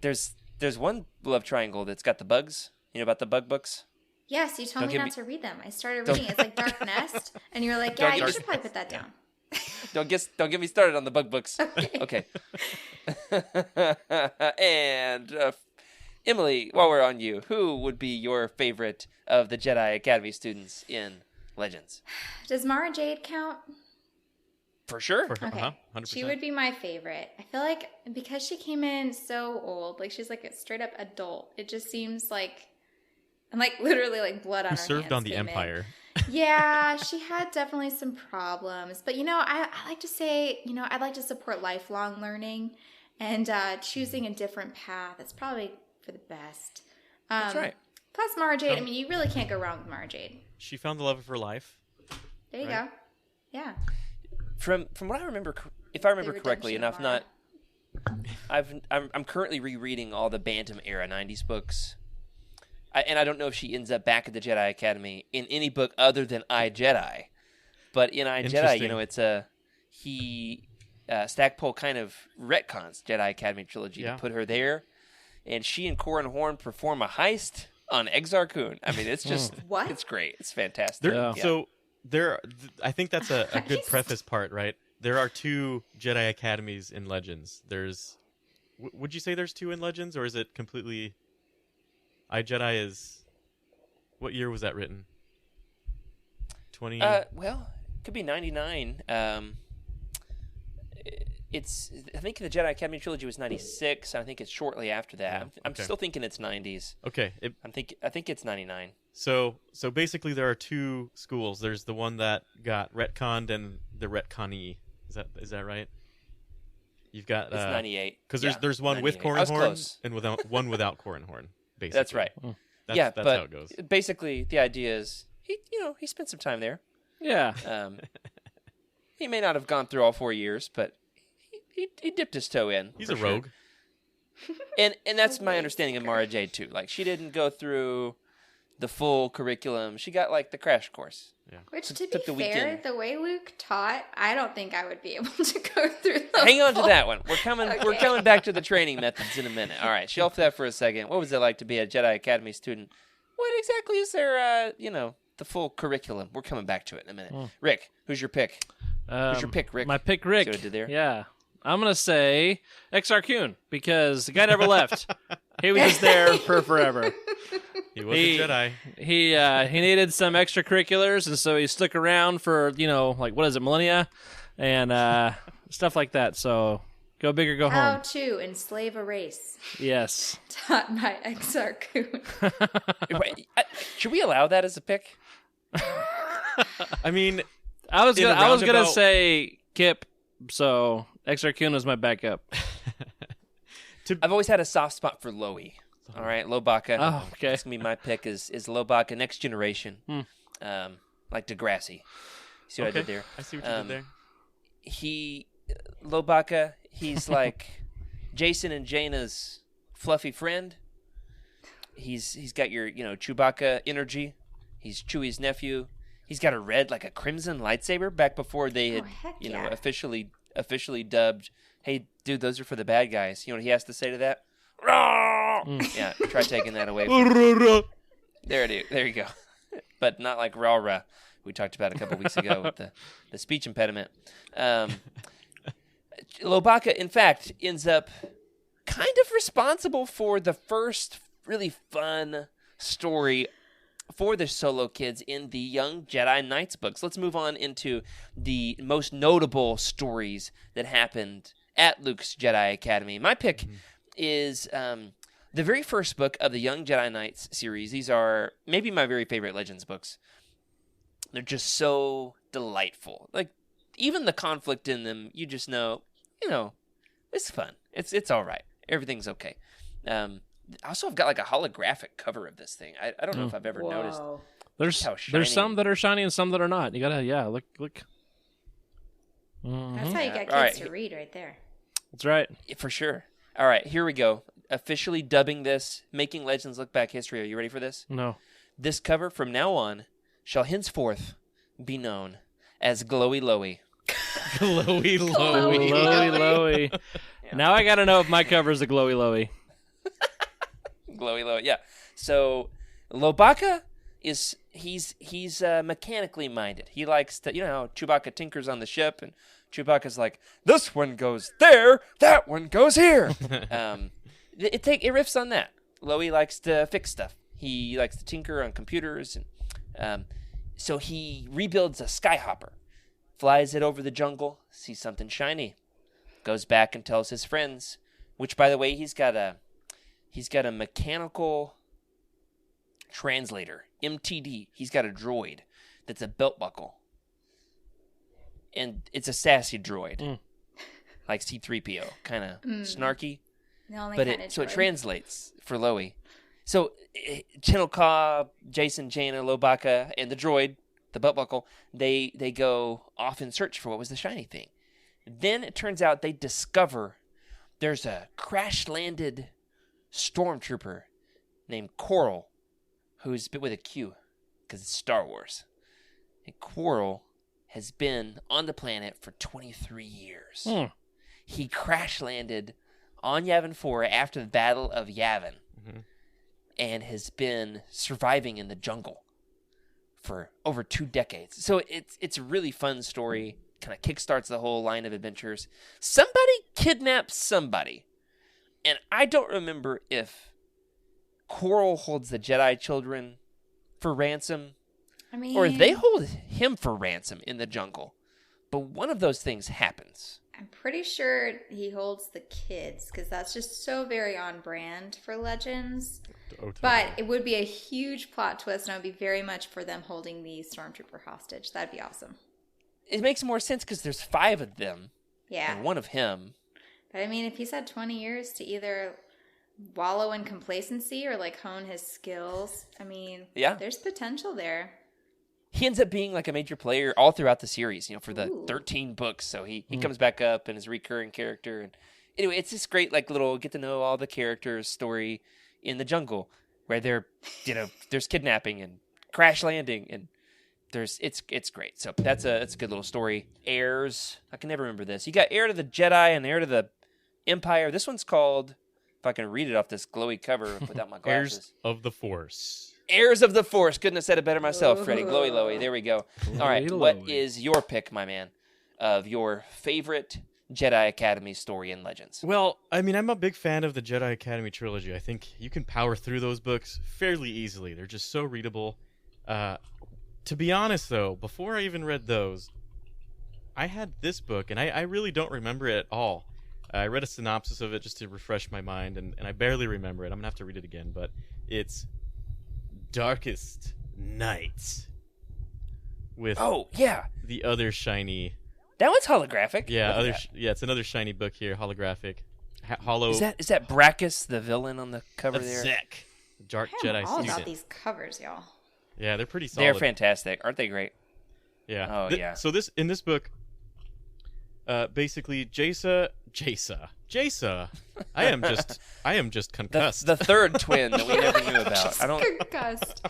There's one love triangle that's got the bugs. You know about the bug books? Yes, you told Don't me get not me- to read them. I started reading. It's like Dark Nest, and you were like, "Yeah, Don't you get- should probably put that down." Don't get me started on the bug books. Okay. And Emily, while we're on you, who would be your favorite of the Jedi Academy students in Legends? Does Mara Jade count? For sure. Okay. 100%. She would be my favorite. I feel like because she came in so old, she's like a straight up adult. It just seems like, and literally blood on Who her served hands on the came in. Empire. Yeah, she had definitely some problems. But, I like to say, I'd like to support lifelong learning and choosing a different path. It's probably for the best. That's right. Plus Mara Jade, you really can't go wrong with Mara Jade. She found the love of her life. There you Right. go. Yeah. From what I remember, if I remember The correctly, and redemption if of not, I'm currently rereading all the Bantam era '90s books, and I don't know if she ends up back at the Jedi Academy in any book other than I Jedi, but in I Jedi, it's Stackpole kind of retcons Jedi Academy trilogy to put her there, and she and Corran Horn perform a heist on Exar Kun. It's just What? It's great. It's fantastic. So I think that's a good preface part, right? There are two Jedi Academies in Legends. Would you say there's two in Legends, or is it completely? I Jedi is. What year was that written? 20. Well, it could be 99. I think the Jedi Academy trilogy was 96. I think it's shortly after that. I'm still thinking it's 90s. Okay. I think it's 99. So basically, there are two schools. There's the one that got retconned and the retconnee. Is that right? You've got It's 98 because there's one with 98. Corran I was Horn close. and one without Corran Horn. Basically, That's right. That's but how it goes. Basically, the idea is he spent some time there. Yeah. He may not have gone through all 4 years, but he dipped his toe in. He's for a sure. rogue. And that's my understanding of Mara Jade too. She didn't go through the full curriculum. She got the crash course. Yeah. Which, to Took be the fair, weekend. the way Luke taught, I don't think I would be able to go through the Hang on to full- that one. We're coming. We're Okay. coming back to the training methods in a minute. All right, shelf that for a second. What was it like to be a Jedi Academy student? What exactly is there? The full curriculum. We're coming back to it in a minute. Rick, who's your pick? Who's your pick, Rick? My pick, Rick. See what I did there? Yeah. I'm going to say Exar Kun because the guy never left. He was just there for forever. He was a Jedi. He needed some extracurriculars, and so he stuck around for, what is it, millennia? And stuff like that. So go big or go How home. to enslave a race. Yes. Taught by Exar Kun. Wait, should we allow that as a pick? I mean, I was In a gonna roundabout- say Kip, so Exar Kun was my backup. I've always had a soft spot for Loey. All right, Lobaka. Oh, okay. That's gonna be my pick. Is Lobaka Next Generation? Like Degrassi. See what I did there? I see what you did there. Lobaka. He's like Jason and Jaina's fluffy friend. He's got your Chewbacca energy. He's Chewie's nephew. He's got a crimson lightsaber back before they had officially dubbed. Hey, dude, those are for the bad guys. You know what he has to say to that? Yeah, try taking that away from him. There you go. But not like rah-rah we talked about a couple weeks ago with the speech impediment. Lobaka, in fact, ends up kind of responsible for the first really fun story for the Solo kids in the Young Jedi Knights books. Let's move on into the most notable stories that happened at Luke's Jedi Academy. My pick is the very first book of the Young Jedi Knights series. These are maybe my very favorite Legends books. They're just so delightful. Like, even the conflict in them, you just know, it's fun. It's all right. Everything's okay. Also, I've got like a holographic cover of this thing. I don't know if I've ever noticed. There's some that are shiny and some that are not. You gotta look. Mm-hmm. That's how you get kids to read right there. That's right. For sure. All right, here we go. Officially dubbing this, making Legends Look Back history. Are you ready for this? No. This cover from now on shall henceforth be known as Glowy Lowy. Glowy Lowy. Glowy Lowy. Yeah. Now I gotta know if my cover is a Glowy Lowy. Glowy Lowy, yeah. So Lobaka he's mechanically minded. He likes to, how Chewbacca tinkers on the ship, and Chewbacca's like, this one goes there, that one goes here. It riffs on that. Lowy likes to fix stuff. He likes to tinker on computers, and so he rebuilds a skyhopper, flies it over the jungle, sees something shiny, goes back and tells his friends. Which, by the way, he's got a mechanical translator, MTD. He's got a droid that's a belt buckle, and it's a sassy droid, like C-3PO, kind of snarky. But it translates for Loey. So Chinelka, Jason, Jaina, Lobaka, and the droid, the belt buckle, they go off in search for what was the shiny thing. Then it turns out they discover there's a crash-landed stormtrooper named Coral, who's with a Q, because it's Star Wars. And Coral has been on the planet for 23 years. He crash-landed on Yavin 4 after the Battle of Yavin, and has been surviving in the jungle for over 2 decades. So it's a really fun story, kind of kickstarts the whole line of adventures. Somebody kidnaps somebody, and I don't remember if Coral holds the Jedi children for ransom, or if they hold him for ransom in the jungle. But one of those things happens. I'm pretty sure he holds the kids, because that's just so very on brand for Legends. But it would be a huge plot twist, and it would be very much for them holding the stormtrooper hostage. That'd be awesome. It makes more sense because there's 5 of them. Yeah. And one of him. But I mean, if he's had 20 years to either wallow in complacency or like hone his skills, I mean, there's potential there. He ends up being like a major player all throughout the series, for the 13 books. So he comes back up and is a recurring character. And anyway, it's this great like little get to know all the characters story in the jungle where there's kidnapping and crash landing, and it's great. So that's a good little story. Heirs, I can never remember this. You got Heir to the Jedi and Heir to the Empire. This one's called, if I can read it off this glowy cover without my glasses, Heirs of the Force. Heirs of the Force. Couldn't have said it better myself, Freddie. Glowy Lowy. There we go. All right. What is your pick, my man, of your favorite Jedi Academy story in Legends? Well, I mean, I'm a big fan of the Jedi Academy trilogy. I think you can power through those books fairly easily. They're just so readable. To be honest, though, before I even read those, I had this book, and I really don't remember it at all. I read a synopsis of it just to refresh my mind, and I barely remember it. I'm going to have to read it again, but it's Darkest Night with the other shiny. That one's holographic. Yeah, it's another shiny book here, holographic. hollow. Is that Brachus, the villain on the cover there? Zek, Dark Jedi all student. about these covers, y'all. Yeah, they're pretty solid. They're fantastic, aren't they? Great. Yeah. Oh yeah. So in this book, basically, Jace. I am just concussed. The third twin that we never knew about. I don't Concussed.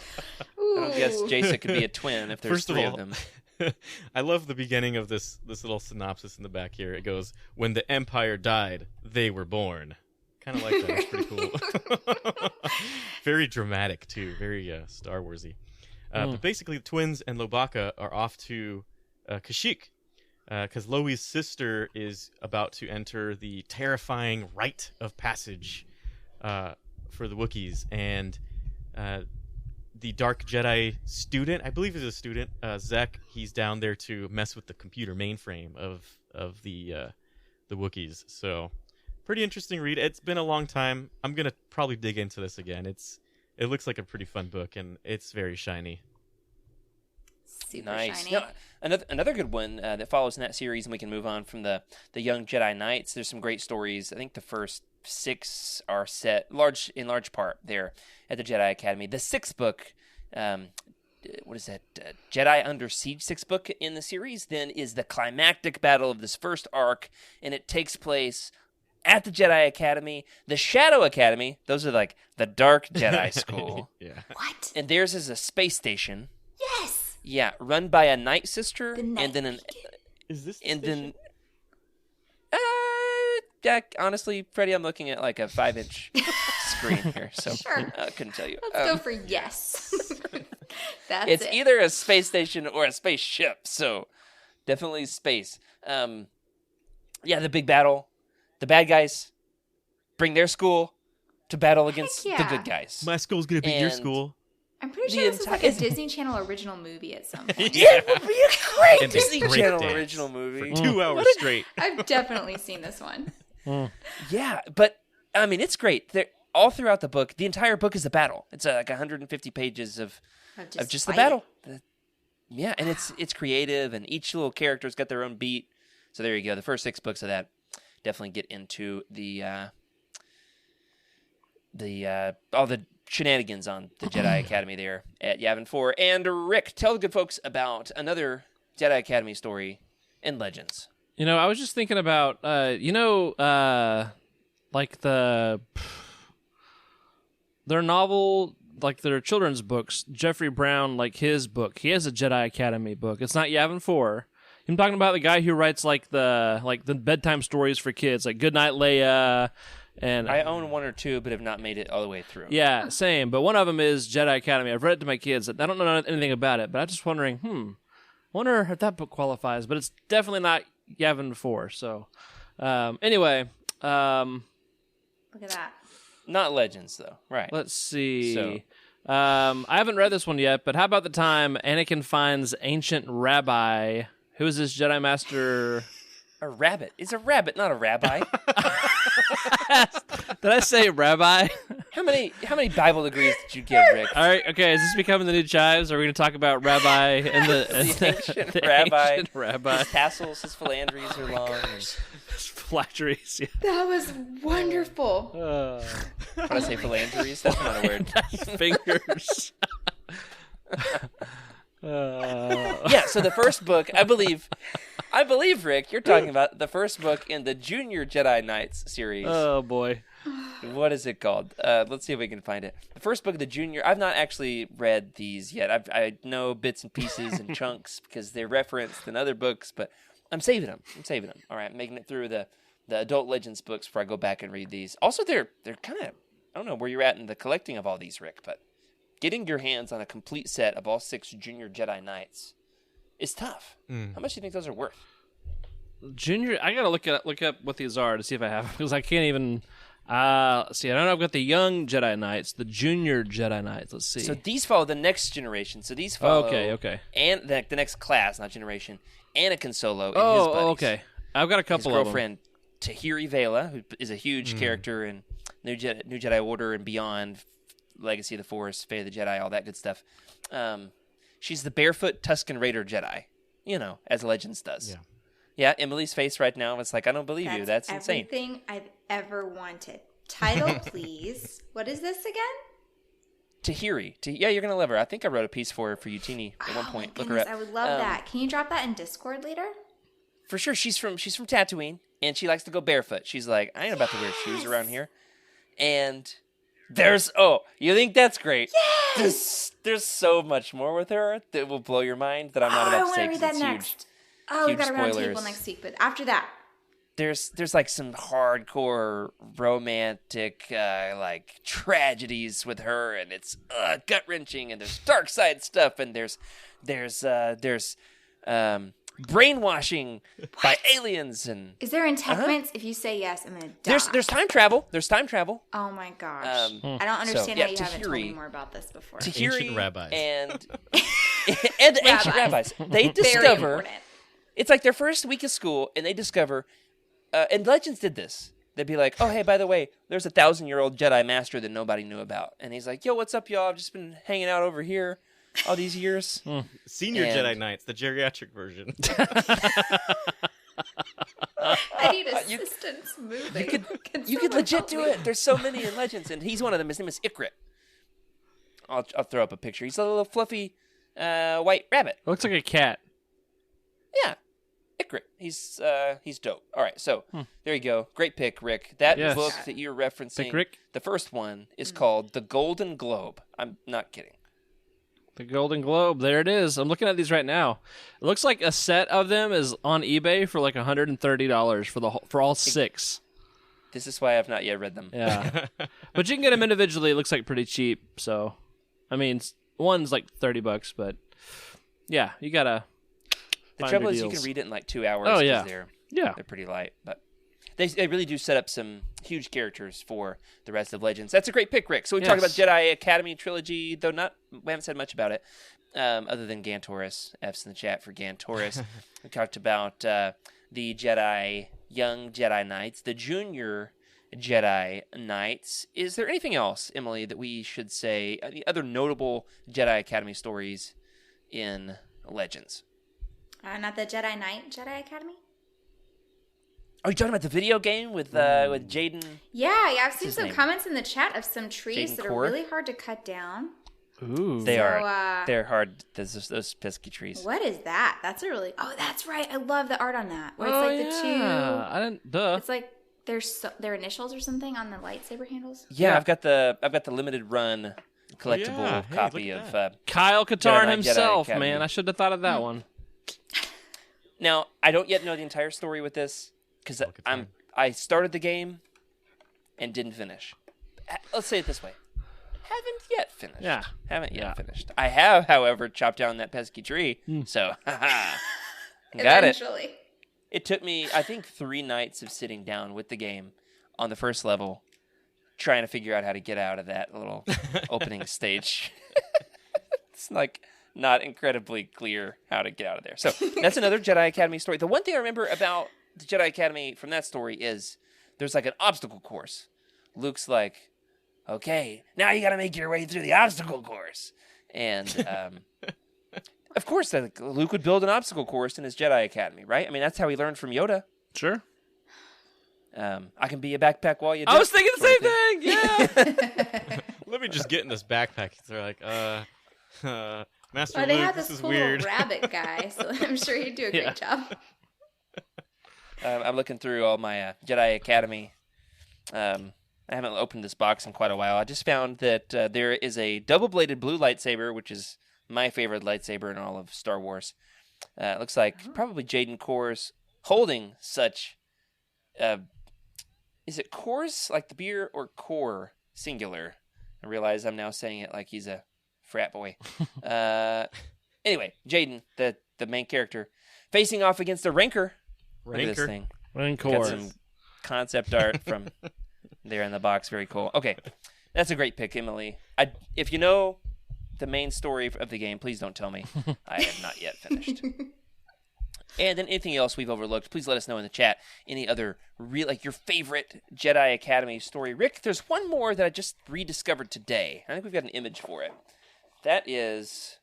Ooh. I don't guess Jason could be a twin if there's First of three all, of them. I love the beginning of this little synopsis in the back here. It goes, "When the Empire died, they were born." Kind of like that. It's pretty cool. Very dramatic too. Very Star Warsy. But basically, the twins and Lobaka are off to Kashyyyk because Loi's sister is about to enter the terrifying rite of passage for the Wookiees, and the Dark Jedi student, I believe he's a student, Zek, he's down there to mess with the computer mainframe of the Wookiees. So, pretty interesting read. It's been a long time. I'm gonna probably dig into this again. It looks like a pretty fun book, and it's very shiny. Super Nice. shiny. Another good one that follows in that series, and we can move on from the Young Jedi Knights. There's some great stories. I think the first 6 are set in large part there at the Jedi Academy. The 6th book, what is that? Jedi Under Siege 6th book in the series, then is the climactic battle of this first arc, and it takes place at the Jedi Academy. The Shadow Academy, those are like the Dark Jedi School. Yeah. What? And theirs is a space station. Yes. Yeah, run by a Night Sister, The Night and then Is this? and then. Jack, honestly, Freddie, I'm looking at like a 5-inch screen here, so Sure. I couldn't tell you. Let's go for yes. That's It's it. either a space station or a spaceship, so definitely space. Yeah, the big battle. The bad guys bring their school to battle against yeah. the good guys. My school's gonna beat your And- school. I'm pretty the sure this is like a entire- Disney Channel original movie at some point. It would be a great And they Disney break Channel dance original movie. For 2 hours straight. I've definitely seen this one. Yeah, but I mean, it's great. They're, all throughout the book, the entire book is a battle. It's like 150 pages of just the fighting. battle. Yeah, and it's creative, and each little character's got their own beat. So there you go. The first 6 books of that definitely get into the all the shenanigans on the Jedi Academy there at Yavin 4. And Rick, tell the good folks about another Jedi Academy story in Legends. You know, I was just thinking about, like their novel, like their children's books, Jeffrey Brown, like his book, he has a Jedi Academy book. It's not Yavin 4. I'm talking about the guy who writes like the bedtime stories for kids, like Goodnight Leia. And I own 1 or 2, but have not made it all the way through. yeah, same. But one of them is Jedi Academy. I've read it to my kids. I don't know anything about it, but I'm just wondering, wonder if that book qualifies. But it's definitely not Yavin 4. So, anyway, Look at that. Not Legends, though. Right. let's see. So- I haven't read this one yet, but how about the time Anakin finds ancient rabbi? Who is this Jedi Master? A rabbit. It's a rabbit, not a rabbi. Did I say rabbi? How many Bible degrees did you get, Rick? All right, okay. Is this becoming the new chives? Are we going to talk about rabbi and the ancient the rabbi? ancient rabbi? His tassels, his philandries are long. Flatteries. Yeah. That was wonderful. When I say philandries, that's not a word. Fingers. Yeah. So the first book, I believe, Rick, you're talking about the first book in the Junior Jedi Knights series. Oh boy. What is it called? Let's see if we can find it. The first book of the Junior. I've not actually read these yet. I know bits and pieces and chunks because they're referenced in other books, but I'm saving them. All right, making it through the Adult Legends books before I go back and read these. Also, they're kind of, I don't know where you're at in the collecting of all these, Rick, but getting your hands on a complete set of all 6 Junior Jedi Knights is tough. How much do you think those are worth? Junior. I gotta look up what these are to see if I have because I can't even. See, I don't know. I've got the Young Jedi Knights, the Junior Jedi Knights. Let's see. So these follow the next generation. So these follow. Okay. And the next class, not generation. Anakin Solo and his Oh, buddies. okay. I've got a couple His of them. girlfriend Tahiri Vela, who is a huge character in New Jedi Order and beyond, Legacy of the Force, Fate of the Jedi, all that good stuff. She's the barefoot Tusken Raider Jedi, as Legends does. Yeah. Yeah, Emily's face right now is like, I don't believe you. That's insane. Everything I've ever wanted. Title, please. What is this again? Tahiri. Yeah, you're going to love her. I think I wrote a piece for her for Youtini at one point. My Look her goodness, up. I would love that. Can you drop that in Discord later? For sure. She's from Tatooine, and she likes to go barefoot. She's like, I ain't about to wear shoes around here. And you think that's great? Yes! There's so much more with her that will blow your mind that I'm not about to say because it's next. huge. We've got a round spoilers. table next week, but after that. There's like some hardcore romantic like tragedies with her, and it's gut wrenching, and there's dark side stuff, and there's brainwashing by aliens, and is there enticements? If you say yes, I'm gonna die. there's time travel. There's time travel. Oh my gosh! I don't understand how you haven't told me more about this before. Ancient rabbis and ancient rabbis. They discover it's like their first week of school, and they discover. And Legends did this. They'd be like, oh, hey, by the way, there's a 1,000-year-old Jedi Master that nobody knew about. And he's like, yo, what's up, y'all? I've just been hanging out over here all these years. Senior Jedi Knights, the geriatric version. I need assistance moving. You could legit do it. There's so many in Legends. And he's one of them. His name is Ikrit. I'll throw up a picture. He's a little fluffy white rabbit. Looks like a cat. Yeah. Ikrit. He's dope. All right, so there you go. Great pick, Rick. That book that you're referencing, Rick. the first one, is called The Golden Globe. I'm not kidding. The Golden Globe. There it is. I'm looking at these right now. It looks like a set of them is on eBay for like $130 for all 6. This is why I've not yet read them. Yeah. But you can get them individually. It looks like pretty cheap. So, I mean, one's like $30, but yeah, you got to. The trouble is you can read it in like 2 hours. Oh, yeah. They're Yeah. pretty light. But they really do set up some huge characters for the rest of Legends. That's a great pick, Rick. So we talked about Jedi Academy trilogy, though we haven't said much about it, other than Gantoris. F's in the chat for Gantoris. We talked about the young Jedi Knights, the junior Jedi Knights. Is there anything else, Emily, that we should say? Any other notable Jedi Academy stories in Legends? Not the Jedi Knight Jedi Academy? Are you talking about the video game with Jaden? Yeah, I've seen some comments in the chat of some trees that are really hard to cut down. Ooh. They're hard. Those pesky trees. What is that? That's a really... Oh, that's right. I love the art on that. Where it's like the two... I didn't... Duh. It's like their initials or something on the lightsaber handles. Yeah, I've got the limited run collectible copy of Kyle Katarn himself, man. I should have thought of that one. Now, I don't yet know the entire story with this because I started the game and didn't finish. Let's say it this way. Haven't yet finished. Yeah. Haven't yet finished. I have, however, chopped down that pesky tree. So, got Eventually. it. It took me, I think, 3 nights of sitting down with the game on the first level, trying to figure out how to get out of that little opening stage. It's like... not incredibly clear how to get out of there. So that's another Jedi Academy story. The one thing I remember about the Jedi Academy from that story is there's like an obstacle course. Luke's like, okay, now you got to make your way through the obstacle course. And of course, Luke would build an obstacle course in his Jedi Academy, right? I mean, that's how he learned from Yoda. Sure. I can be a backpack while you do. I was thinking the same thing. Yeah. Let me just get in this backpack. They're like, Master they Luke, had this is cool weird. rabbit guy, so I'm sure he'd do a great job. I'm looking through all my Jedi Academy. I haven't opened this box in quite a while. I just found that there is a double-bladed blue lightsaber, which is my favorite lightsaber in all of Star Wars. It looks like probably Jaden Coors holding such... is it Coors, like the beer, or Core, singular? I realize I'm now saying it like he's a frat boy. Anyway, Jaden, the main character, facing off against a Rancor. Look at this thing. Rancor. Got some concept art from there in the box. Very cool. Okay, that's a great pick, Emily. If you know the main story of the game, please don't tell me. I have not yet finished. And then anything else we've overlooked, please let us know in the chat. Any other your favorite Jedi Academy story. Rick, there's one more that I just rediscovered today. I think we've got an image for it. That is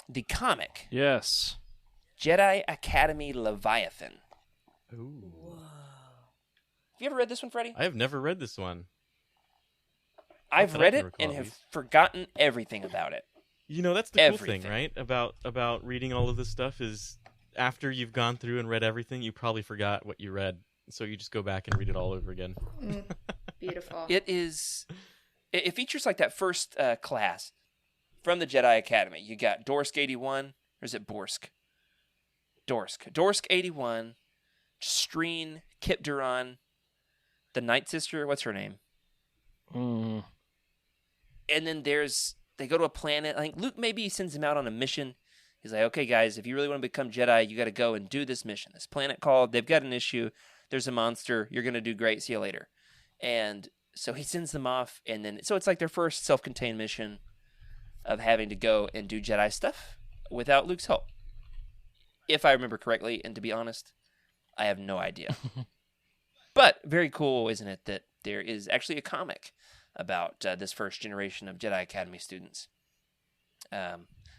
the comic. Yes. Jedi Academy Leviathan. Ooh. Have you ever read this one, Freddie? I have never read this one. I've read it and have forgotten everything about it. You know, that's the cool thing, right? About reading all of this stuff is after you've gone through and read everything, you probably forgot what you read. So you just go back and read it all over again. Beautiful. It features like that first class from the Jedi Academy. You got Dorsk 81, or is it Borsk? Dorsk 81, Streen, Kip Duran, the Night Sister, what's her name? Mm. And then they go to a planet. I think Luke maybe sends them out on a mission. He's like, okay, guys, if you really want to become Jedi, you got to go and do this mission. This planet called, they've got an issue. There's a monster. You're going to do great. See you later. And so he sends them off. And then, so it's like their first self-contained mission of having to go and do Jedi stuff without Luke's help. If I remember correctly. And to be honest, I have no idea. But very cool, isn't it, that there is actually a comic about this first generation of Jedi Academy students. I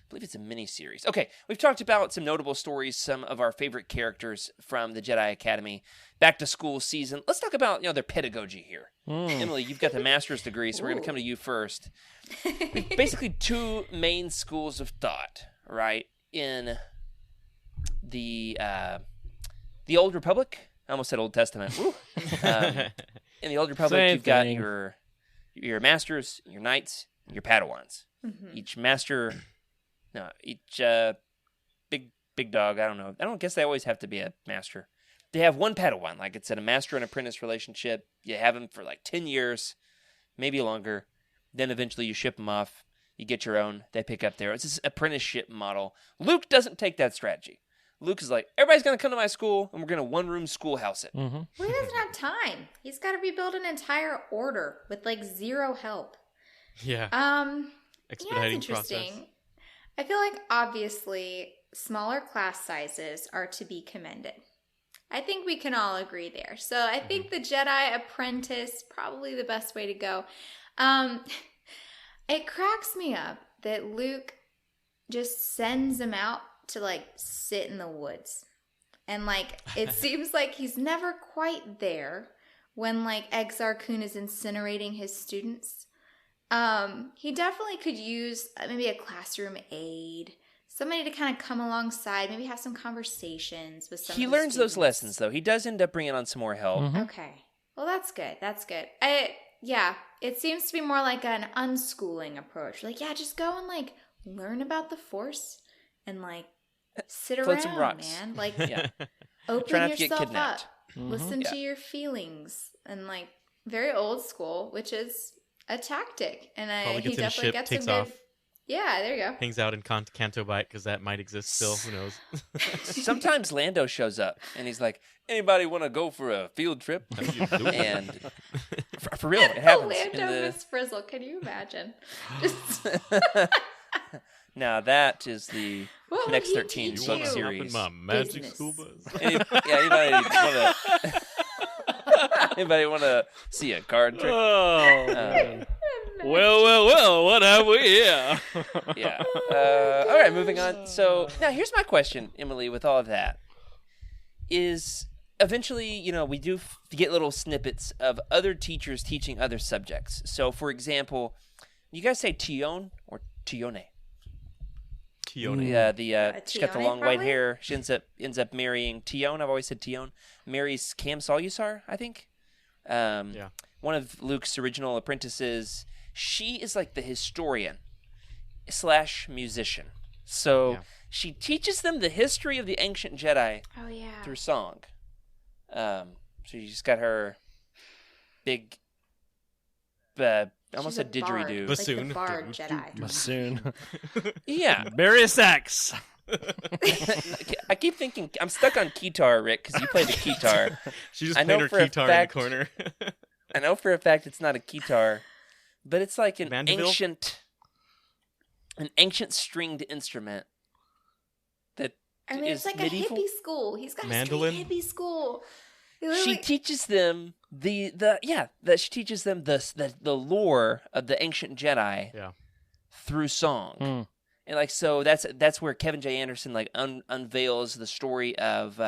believe it's a mini-series. Okay, we've talked about some notable stories, some of our favorite characters from the Jedi Academy back-to-school season. Let's talk about their pedagogy here. Emily, you've got the master's degree, so we're going to come to you first. Basically, two main schools of thought, right? In the Old Republic, I almost said Old Testament. In the Old Republic, Same you've got thing. your masters, your knights, and your Padawans. Mm-hmm. Each master, each big dog. I don't know. I don't guess they always have to be a master. They have one Padawan, like it's a master and apprentice relationship. You have him for like 10 years, maybe longer. Then eventually you ship them off. You get your own. They pick up their. It's this apprenticeship model. Luke doesn't take that strategy. Luke is like, everybody's going to come to my school, and we're going to one-room schoolhouse it. Mm-hmm. Well, he doesn't have time. He's got to rebuild an entire order with like zero help. Yeah. That's Expediting interesting. process. I feel like obviously smaller class sizes are to be commended. I think we can all agree there. So I think the Jedi Apprentice probably the best way to go. It cracks me up that Luke just sends him out to like sit in the woods. And like it seems like he's never quite there when like Exar Kun is incinerating his students. He definitely could use maybe a classroom aide, somebody to kind of come alongside, maybe have some conversations with some. He of the learns those students. lessons, though. He does end up bringing on some more help. Mm-hmm. Okay, well that's good. That's good. Yeah, it seems to be more like an unschooling approach. Like, yeah, just go and like learn about the Force and like sit Float around, some rocks. man. Like, Yeah. open Try not to get yourself up, kidnapped. listen Yeah. to your feelings, and like very old school, which is a tactic. And Probably he gets in a definitely ship, gets takes some off. good. Yeah, there you go. Hangs out in Canto Bight because that might exist still. Who knows? Sometimes Lando shows up, and he's like, anybody want to go for a field trip? And for real, it happens. Orlando Miss Frizzle, can you imagine? Just, Now, that is the what would next he 13 teach book you? series. My magic Business. school bus. Anybody want to see a card trick? Oh, man. Well, what have we here? Yeah. All right, moving on. So now here's my question, Emily, with all of that. Is eventually, we do get little snippets of other teachers teaching other subjects. So, for example, you guys say Tion or Tione? Tione. Yeah, she's got the Tione, long white probably? hair. She ends up marrying Tion. I've always said Tion. Marries Cam Solusar, I think. Yeah. One of Luke's original apprentices. She is like the historian / musician. So she teaches them the history of the ancient Jedi Oh yeah. through song. So she's got her big, I almost said She's a bard, didgeridoo. Bassoon. Like the bard Jedi. Soon. Yeah. Various acts. I keep thinking, I'm stuck on keytar, Rick, because you play the keytar. She just I know played her for a guitar fact- in the corner. I know for a fact it's not a keytar, but it's like an Mandeville? ancient stringed instrument that I mean, is it's like medieval. a hippie school. He's got Mandolin? a straight hippie school. He She literally- teaches them she teaches them the lore of the ancient Jedi Yeah. through song. Mm. And like so that's where Kevin J. Anderson like unveils the story of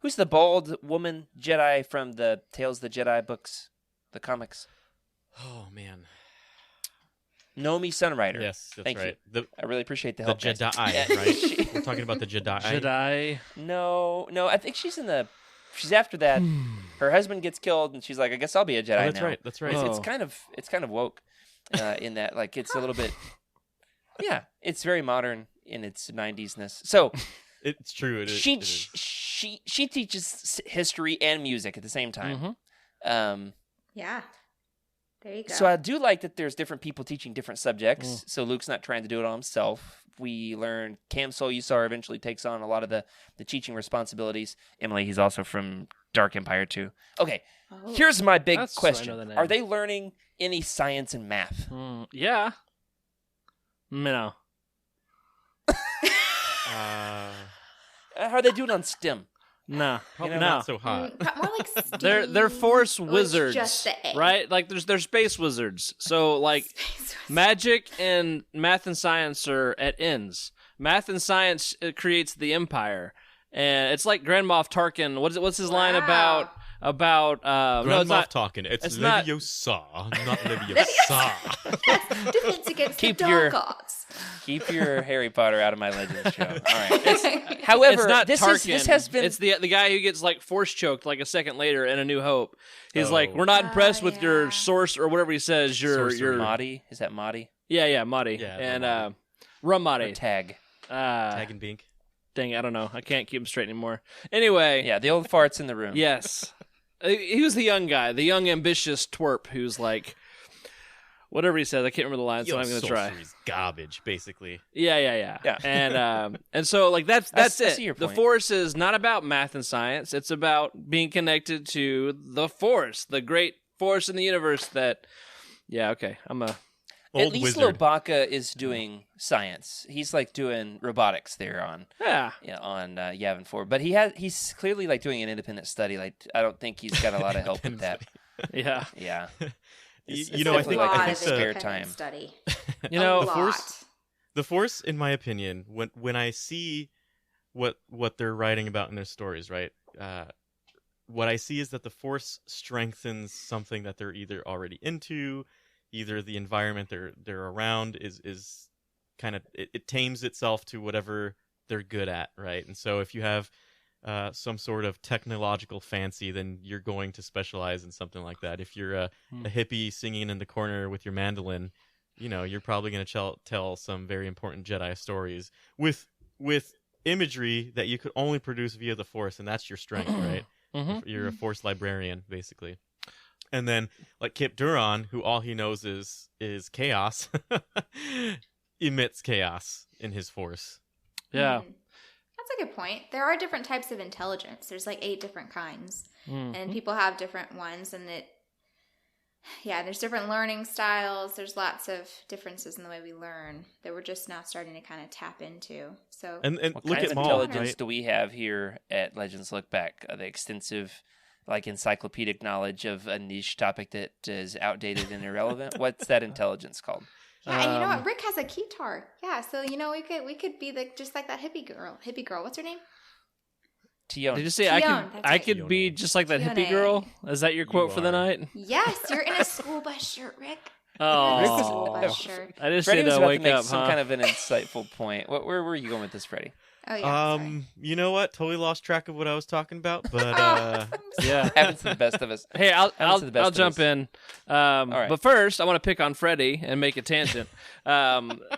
Who's the bald woman Jedi from the Tales of the Jedi books, the comics? Oh man. Naomi Sunrider. Yes, that's Thank right. you. I really appreciate the The help. guys. Jedi, right? We're talking about the Jedi. Jedi. No, I think she's in the. She's after that. Her husband gets killed, and she's like, "I guess I'll be a Jedi that's now." right. That's right. It's kind of woke, in that like it's a little bit. Yeah, it's very modern in its 90s-ness. So it's true. It is. She teaches history and music at the same time. Yeah. There you go. So I do like that there's different people teaching different subjects. So Luke's not trying to do it all himself. We learn Cam Solusar eventually takes on a lot of the teaching responsibilities. Emily, he's also from Dark Empire too. Okay, here's my big question. Are they learning any science and math? Yeah. No. How are they doing on STEM? No, Probably not so hot. More like Steve. they're Force Or it's wizards, just the A. right? Like they're space wizards. So like magic and math and science are at ends. Math and science creates the empire, and it's like Grand Moff Tarkin. What's his line about? Grand no, it's Moff not. Tarkin. It's not- Leviosa, not Leviosa. That's defense against Keep the your- dark arts. Keep your Harry Potter out of my Legends show. All right. However, It's not this Tarkin. has been. It's the guy who gets like force choked like a second later in A New Hope. He's Oh. like, we're not impressed with yeah. your source or whatever he says. Your Mahdi. Is that Mahdi? yeah, Mahdi Yeah, and Rum Or Mahdi. Tag. Tag and Bink. Dang, I don't know. I can't keep him straight anymore. Anyway, Yeah, the old farts in the room. yes, he was the young guy, the young ambitious twerp who's like, whatever he says. I can't remember the line, so I'm going to try. Sorcery's garbage, basically. Yeah. Yeah. And so like that's I it. see your The point. Force is not about math and science. It's about being connected to the Force, the great force in the universe. That, yeah, okay. I'm a At Old least wizard. Lobaka is doing science. He's like doing robotics there on Yavin 4. But he's clearly like doing an independent study. Like I don't think he's got a lot of help with that. yeah. Yeah. It's You know, I definitely think like I a think spare the, time. Study. You know, A the lot. Force- the Force, in my opinion, when I see what they're writing about in their stories, right? What I see is that the Force strengthens something that they're either already into, either the environment they're around is kind of it tames itself to whatever they're good at, right? And so if you have some sort of technological fancy, then you're going to specialize in something like that. If you're a hippie singing in the corner with your mandolin, you know, you're probably going to tell some very important Jedi stories with imagery that you could only produce via the Force, and that's your strength, right? You're a Force librarian, basically. And then, like Kip Duron, who all he knows is chaos, emits chaos in his Force. Yeah. That's a good point. There are different types of intelligence. There's like 8 different kinds. And people have different ones. And there's different learning styles. There's lots of differences in the way we learn that we're just now starting to kind of tap into. So, And What look kinds at of Maul, intelligence right? do we have here at Legends Look Back? The extensive, like encyclopedic knowledge of a niche topic that is outdated and irrelevant. What's that intelligence called? yeah, and you know what? Rick has a keytar. Yeah, so you know we could be just like that hippie girl. What's her name? Tion. Did you say Tion, that's I right. could be just like that hippie Tione. girl? Is that your quote for the are. night? Yes, you're in a school bus shirt, Rick. You're in a school Oh, bus shirt. I just Freddie need was to about wake to make up, some huh? kind of an insightful point. Where were you going with this, Freddie? Oh yeah. Sorry. You know what? Totally lost track of what I was talking about, but Yeah. Happens to the best of us. Hey, Happens to the best I'll of jump us. in. right. But first, I want to pick on Freddie and make a tangent.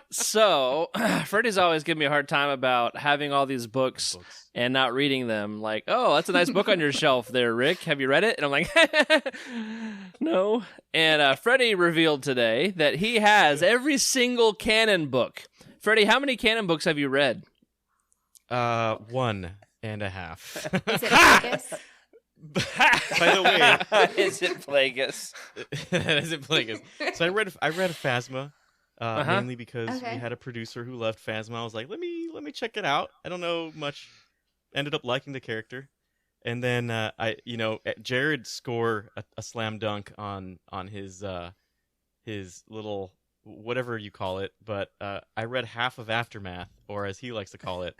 So, Freddie's always giving me a hard time about having all these books and not reading them. Like, oh, that's a nice book on your shelf there, Rick. Have you read it? And I'm like, no. And Freddie revealed today that he has every single canon book. Freddie, how many canon books have you read? 1.5. Is it Vegas? By the way, Is it Plagueis? that isn't Plagueis. So I read Phasma, mainly because Okay. we had a producer who loved Phasma. I was like, let me check it out. I don't know much. Ended up liking the character, and then Jared score a slam dunk on his little whatever you call it. But I read half of Aftermath, or as he likes to call it.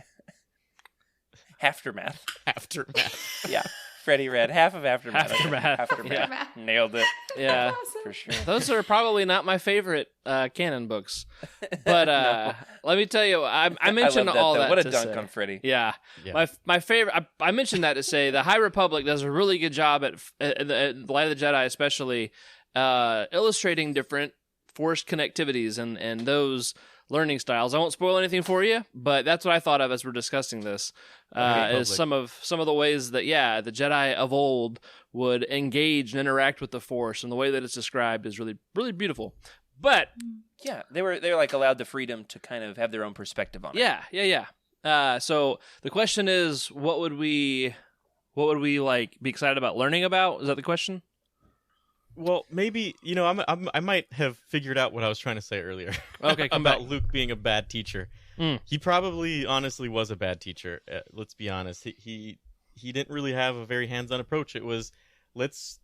Aftermath. Aftermath. Yeah. Freddie read half of Aftermath. Aftermath. Aftermath. Nailed it. Yeah, Awesome. For sure. those are probably not my favorite canon books. But let me tell you, I mentioned I love that, all though. that What a to dunk say. on Freddie. Yeah. Yeah. My favorite. I mentioned that to say the High Republic does a really good job at Light of the Jedi, especially illustrating different Force connectivities and those learning styles. I won't spoil anything for you, but that's what I thought of as we're discussing this. Is some of the ways that the Jedi of old would engage and interact with the Force, and the way that it's described is really, really beautiful. But yeah, they were like allowed the freedom to kind of have their own perspective on it. Yeah. So the question is, what would we like be excited about learning about? Is that the question? Well, maybe I might have figured out what I was trying to say earlier. Okay, come about back. Luke being a bad teacher. He probably, honestly, was a bad teacher. Let's be honest. He didn't really have a very hands-on approach. It was, let's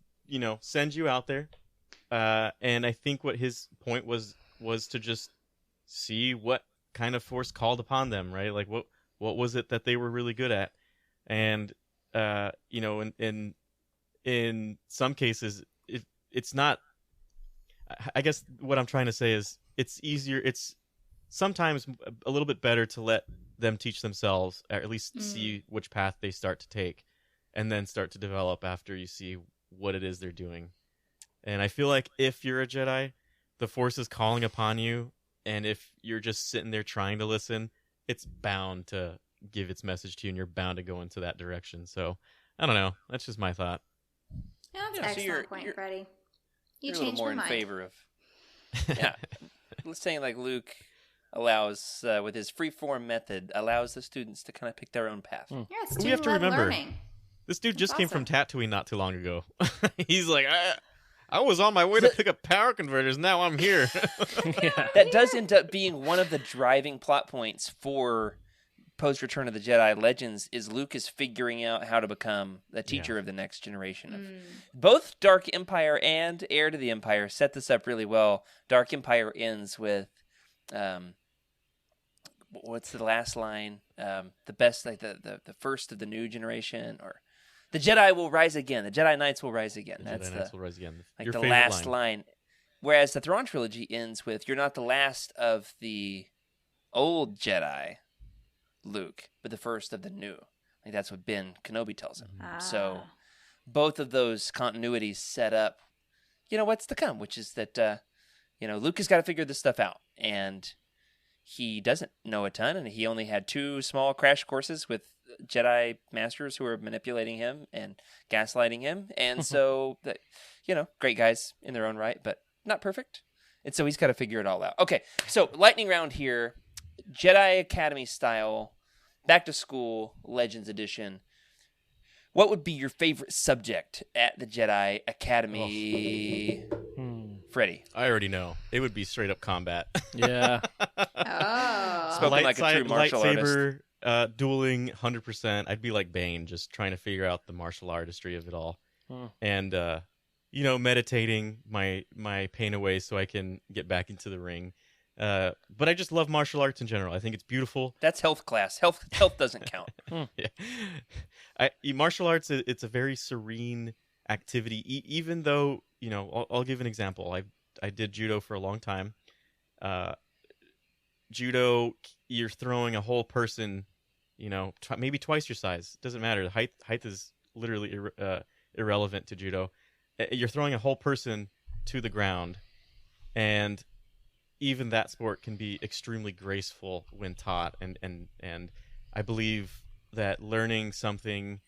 send you out there, and I think what his point was to just see what kind of Force called upon them, right? Like what was it that they were really good at, and in some cases. It's not. I guess what I'm trying to say is it's easier. It's sometimes a little bit better to let them teach themselves, or at least see which path they start to take, and then start to develop after you see what it is they're doing. And I feel like if you're a Jedi, the Force is calling upon you, and if you're just sitting there trying to listen, it's bound to give its message to you, and you're bound to go into that direction. So I don't know. That's just my thought. Yeah, that's Yeah, an so excellent point, Freddie. You're a Changed little more my in mind. favor of. Yeah. Let's say like Luke allows, with his free-form method, allows the students to kind of pick their own path. Yeah, it's We have to student-led remember, learning. This dude just That's came from awesome. Tatooine not too long ago. He's like, I was on my way to pick up power converters. Now I'm here. Yeah. That does end up being one of the driving plot points for post-Return of the Jedi Legends is Luke is figuring out how to become the teacher of the next generation. Of both Dark Empire and Heir to the Empire set this up really well. Dark Empire ends with, what's the last line? The best, like the first of the new generation, or the Jedi will rise again. The Jedi Knights will rise again. The Jedi Knights will rise again. Like Your the favorite last line. Whereas the Thrawn trilogy ends with, you're not the last of the old Jedi, Luke, but the first of the new. Like that's what Ben Kenobi tells him. So both of those continuities set up, what's to come, which is that, Luke has got to figure this stuff out. And he doesn't know a ton, and he only had 2 small crash courses with Jedi masters who were manipulating him and gaslighting him. And so, great guys in their own right, but not perfect. And so he's got to figure it all out. Okay, so lightning round here. Jedi Academy style, back to school, Legends Edition. What would be your favorite subject at the Jedi Academy? Freddie. I already know. It would be straight up combat. Yeah. Oh. Spoken like a true martial lightsaber, dueling, 100%. I'd be like Bane, just trying to figure out the martial artistry of it all. And, meditating my pain away so I can get back into the ring. But I just love martial arts in general. I think it's beautiful. That's health class. Health doesn't count. Yeah. Martial arts, it's a very serene activity. Even though, I'll give an example. I did judo for a long time. Judo, you're throwing a whole person, maybe twice your size. Doesn't matter. Height is literally irrelevant to judo. You're throwing a whole person to the ground, and even that sport can be extremely graceful when taught, and I believe that learning something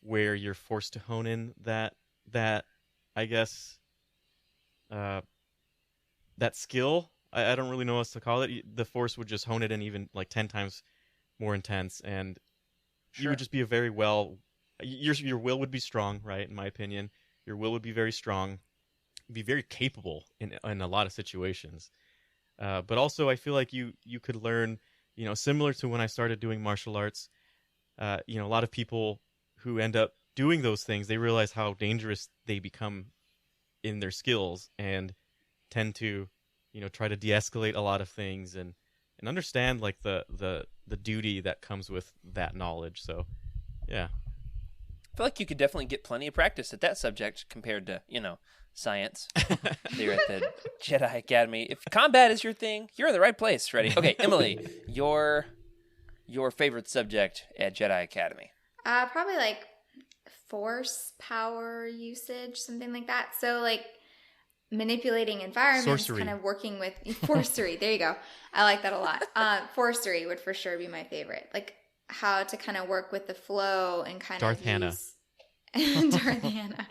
where you're forced to hone in that I guess that skill, I don't really know what else to call it. The Force would just hone it in even like 10 times more intense, and you would just be a very your will would be strong, right? In my opinion, your will would be very strong, be very capable in a lot of situations. But also, I feel like you could learn, similar to when I started doing martial arts. A lot of people who end up doing those things, they realize how dangerous they become in their skills, and tend to, try to de-escalate a lot of things and and understand like the duty that comes with that knowledge. So, yeah. I feel like you could definitely get plenty of practice at that subject compared to, science there at the Jedi Academy. If combat is your thing, you're in the right place, Freddie. Okay, Emily, your favorite subject at Jedi Academy? Probably like force power usage, something like that. So like manipulating environments, Sorcery. kind of working with forcery. There you go. I like that a lot. Forcery would for sure be my favorite. Like how to kind of work with the flow and kind Darth of Hannah. Darth Hannah.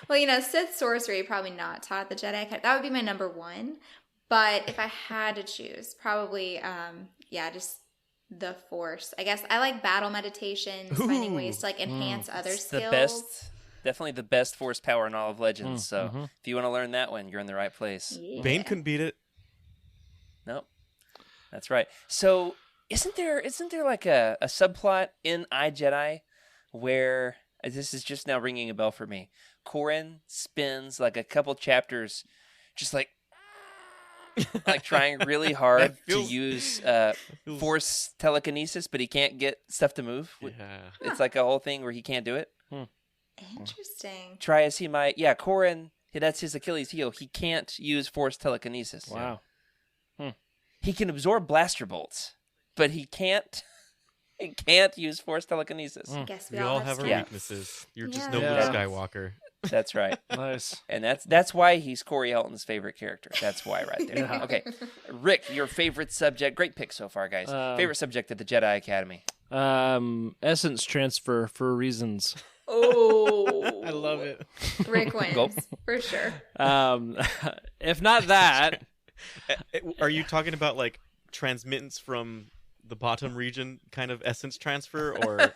Well, Sith sorcery probably not taught at the Jedi Academy. That would be my number one. But if I had to choose, probably, just the Force. I guess I like battle meditations, finding ways to like enhance other skills. Definitely the best force power in all of Legends. So if you want to learn that one, you're in the right place. Yeah. Bane couldn't beat it. Nope. That's right. So isn't there like a subplot in iJedi where this is just now ringing a bell for me? Corran spends like a couple chapters just like trying really hard to use force telekinesis, but he can't get stuff to move. Yeah. It's like a whole thing where he can't do it. Interesting. Try as he might. Yeah, Corran, that's his Achilles heel. He can't use force telekinesis. Wow. He can absorb blaster bolts, but he can't use force telekinesis. I guess We all have our Yeah. weaknesses. You're Yeah. just no Yeah. Luke Skywalker. That's right. Nice. And that's why he's Corey Helton's favorite character. That's why right there. Yeah. Okay. Rick, your favorite subject. Great pick so far, guys. Favorite subject at the Jedi Academy. Essence transfer for reasons. Oh, I love it. Rick wins Gulp. for sure. If not that, Are you talking about like transmittance from the bottom region kind of essence transfer, or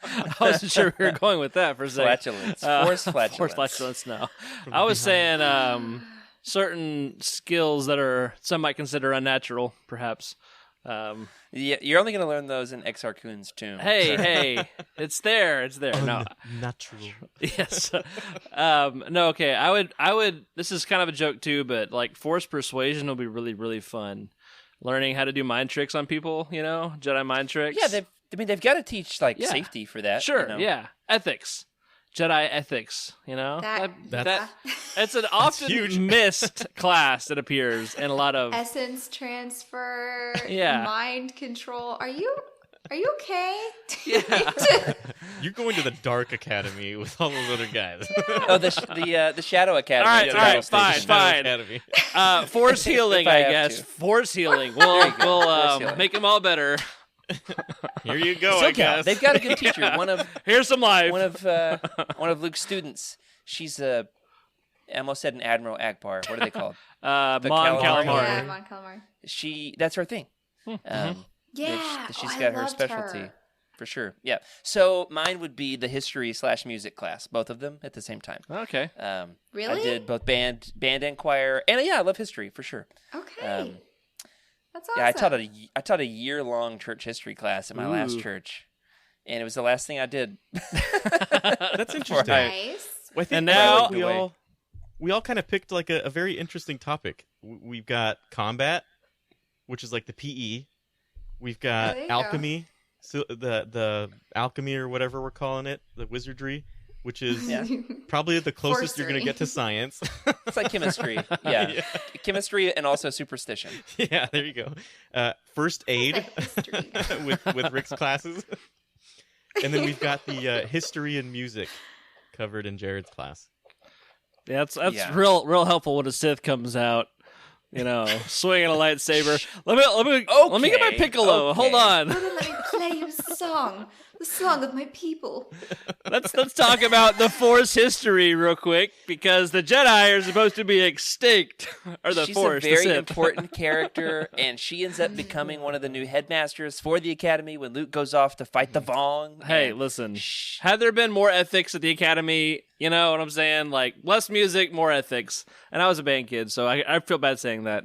I wasn't sure where we were going with that for a second. Flatulence. Force flatulence. Force flatulence, no. I was saying certain skills that are some might consider unnatural, perhaps. Yeah, you're only going to learn those in Exar Kun's tomb. Hey, it's there. It's there. No. natural? Yes. No, okay. I would, this is kind of a joke too, but like force persuasion will be really, really fun. Learning how to do mind tricks on people, Jedi mind tricks. Yeah, they've got to teach safety for that. Sure, yeah. Ethics. Jedi ethics, That- it's an often huge. missed class. It appears in a lot of essence transfer, Yeah. mind control. Are you okay? yeah. You're going to the Dark Academy with all those other guys. Oh, the Shadow Academy. All right, at all right, Battle fine, Station. fine. Academy. Force healing, If I I have guess. to. Force healing. There We'll you go. Force healing. make them all better. Here you go. Still I guess count. They've got a good teacher. One of Here's some life. one of Luke's students. She's I almost said an Admiral Akbar. What are they called? Mon Calamari. Calamari. Yeah, Mon Calamari. That's her thing. Yeah, She's I got her loved specialty. her. For sure. Yeah. So mine would be the history/music class, both of them at the same time. Okay. Really? I did both band and choir, and I love history for sure. Okay. That's awesome. Yeah, I taught a year-long church history class at my last church, and it was the last thing I did. That's interesting. Nice. Well, I think And now- we all kind of picked like a very interesting topic. We've got combat, which is like the PE. We've got there you go. alchemy, so the alchemy or whatever we're calling it, the wizardry, which is Yeah. probably the closest you're going to Forcery. get to science. It's like chemistry. Yeah. Chemistry and also superstition. Yeah, there you go. First aid History. with Rick's classes. And then we've got the history and music covered in Jared's class. Yeah, that's Yeah. real helpful when a Sith comes out. Swinging a lightsaber. Let me get my Okay, piccolo. okay. Hold on. Let me play you a song. The song of my people. Let's talk about the Force history real quick because the Jedi are supposed to be extinct, or the She's Force. a the very Sith. important character, and she ends up becoming one of the new headmasters for the Academy when Luke goes off to fight the Vong. Hey, and- listen. Had there been more ethics at the Academy, you know what I'm saying? Like less music, more ethics. And I was a band kid, so I feel bad saying that.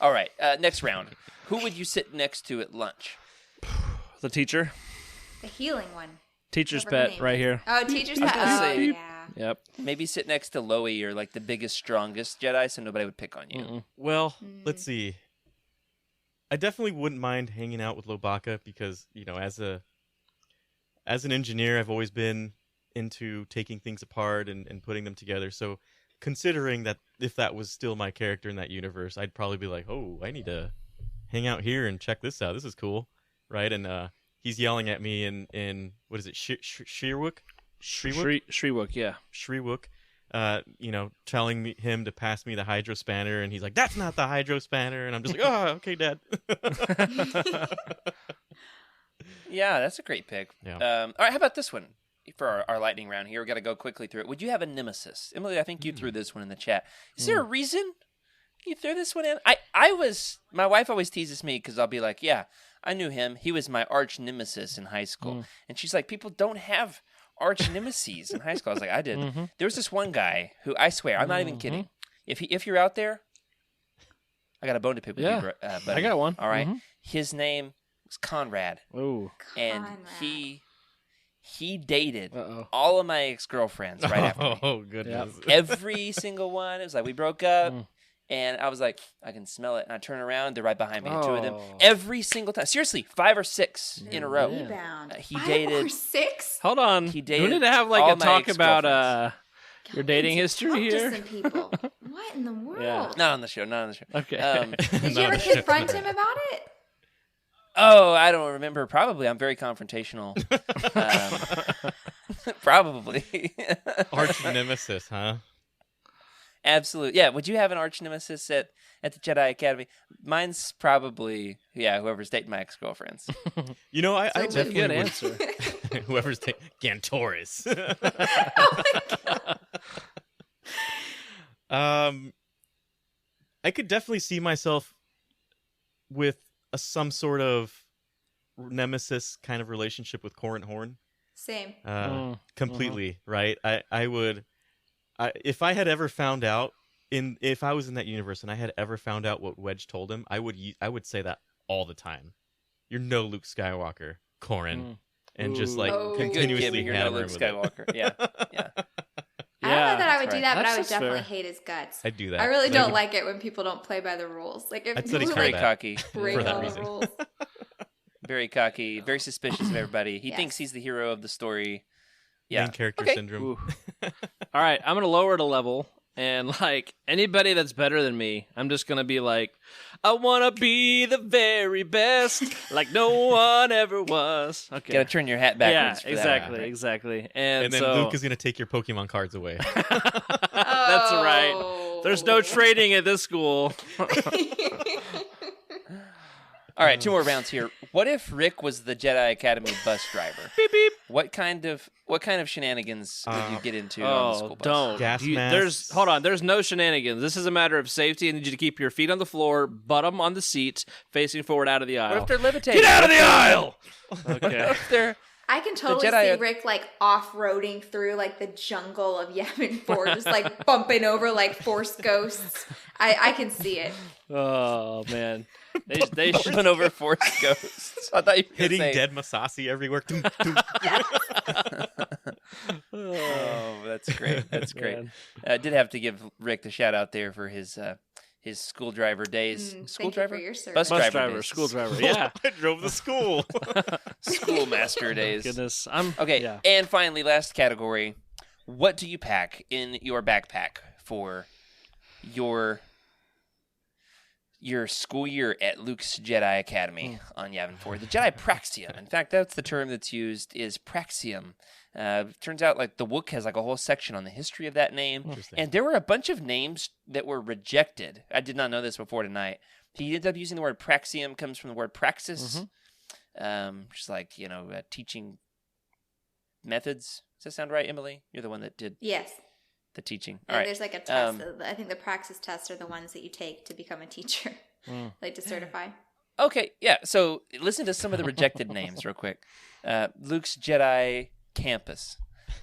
All right, next round. Who would you sit next to at lunch? The teacher, The healer's one. teacher's Whatever her pet, name right is. here. Oh, teacher's I was pet. gonna Oh, say- yeah. Yep. Maybe sit next to Loey or like the biggest, strongest Jedi, so nobody would pick on you. Mm-mm. Well, let's see. I definitely wouldn't mind hanging out with Lobaka because, as an engineer, I've always been into taking things apart and putting them together. So considering that if that was still my character in that universe, I'd probably be like, oh, I need to hang out here and check this out. This is cool. Right? And he's yelling at me in what is it, Shriwook? Shriwook, yeah. Shriwook. Telling him to pass me the hydro spanner, and he's like, "That's not the hydro spanner," and I'm just like, "Oh, okay, Dad." Yeah, that's a great pick. Yeah. All right, how about this one for our lightning round here? We got to go quickly through it. Would you have a nemesis, Emily? I think you threw this one in the chat. Is there a reason you threw this one in? My wife always teases me because I'll be like, "Yeah, I knew him. He was my arch nemesis in high school," and she's like, "People don't have arch nemesis in high school." I was like, I did. There was this one guy who, I swear, I'm not even kidding. If you're out there, I got a bone to pick with you, buddy. I got one. All right. His name was Conrad. Ooh. And he dated all of my ex-girlfriends right after me. Oh, goodness. Every single one. It was like we broke up. And I was like, I can smell it. And I turn around, they're right behind me, the two of them. Every single time. Seriously, 5 or 6 in a row. He dated 5 or 6? Hold on. He Do dated we need to have all like a my talk about Y'all your dating need to history talk here? to some people. What in the world? Yeah. Not on the show. Okay. Did you ever confront him about it? Oh, I don't remember. Probably. I'm very confrontational. Probably. Arch nemesis, huh? Absolutely. Yeah. Would you have an arch nemesis at the Jedi Academy? Mine's probably, whoever's dating my ex-girlfriends. I That's a definitely good would. answer. Whoever's taking Gantoris. Oh my God. I could definitely see myself with some sort of nemesis kind of relationship with Corran Horn. Same. Completely, right? I would. If I had ever found out if I was in that universe and I had ever found out what Wedge told him, I would say that all the time. You're no Luke Skywalker, Corran, and just like continuously you're no Luke Skywalker. Yeah. I don't know that I would that's do that, but That's I would just definitely fair. hate his guts. I'd do that. I really But don't would- like it when people don't play by the rules. Like if I'd study people Very combat. cocky. break for that all the reason. rules. Very cocky. Very suspicious of everybody. He Yes. thinks he's the hero of the story. Yeah. Main character Okay. syndrome. Ooh. All right, I'm gonna lower it a level, and like anybody that's better than me, I'm just gonna be like, I wanna be the very best, like no one ever was. Okay. Gotta turn your hat backwards. Yeah, for that exactly, one, right? exactly. And then so, Luke is gonna take your Pokemon cards away. that's right. There's no trading at this school. All right, 2 more rounds here. What if Rick was the Jedi Academy bus driver? Beep beep. What kind of shenanigans would you get into on the school bus? Don't. Gas masks. There's no shenanigans. This is a matter of safety. I need you to keep your feet on the floor, bottom on the seat, facing forward out of the aisle. What if they're levitating? Get out of the aisle! What Okay. if they're I can totally Jedi see are- Rick like off-roading through like the jungle of Yavin 4, just like bumping over like Force ghosts. I can see it. Oh man, they should. bumping over Force ghosts? I thought you were Hitting saying, dead Masasi everywhere. Doom, doom. Oh, that's great. That's great. Man. I did have to give Rick the shout out there for his school driver days. School Thank you driver? for your service. Bus Bus driver driver, days. school driver. Yeah. I drove the school. Schoolmaster days. Goodness, Okay, Yeah. and finally, last category. What do you pack in your backpack for your school year at Luke's Jedi Academy on Yavin 4? The Jedi Praxium. In fact, that's the term that's used, is Praxium. Turns out like the Wook has like a whole section on the history of that name. Interesting. And there were a bunch of names that were rejected. I did not know this before tonight. He ended up using the word Praxium, comes from the word praxis, just like, teaching methods. Does that sound right, Emily? You're the one that did Yes. the teaching. And All right. there's like a test. I think the praxis tests are the ones that you take to become a teacher, like to certify. Okay, yeah. So listen to some of the rejected names real quick. Luke's Jedi Campus.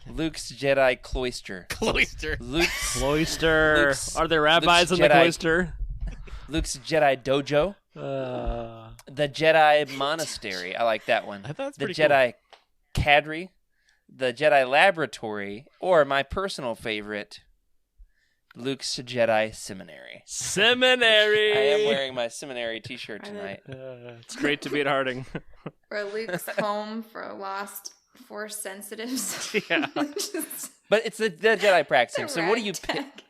Luke's Jedi Cloister. Cloister. Luke's Cloister. Are there rabbis Luke's in the Jedi- cloister? Luke's Jedi Dojo. The Jedi Monastery. I like that one. I thought that's The pretty cool. Jedi Cadre. the Jedi Laboratory, or my personal favorite, Luke's Jedi Seminary. Seminary! I am wearing my seminary t-shirt tonight. It's great to be at Harding. Or Luke's home for lost Force sensitives. Yeah. But it's the Jedi practicing. So what do you pick? Ragtag.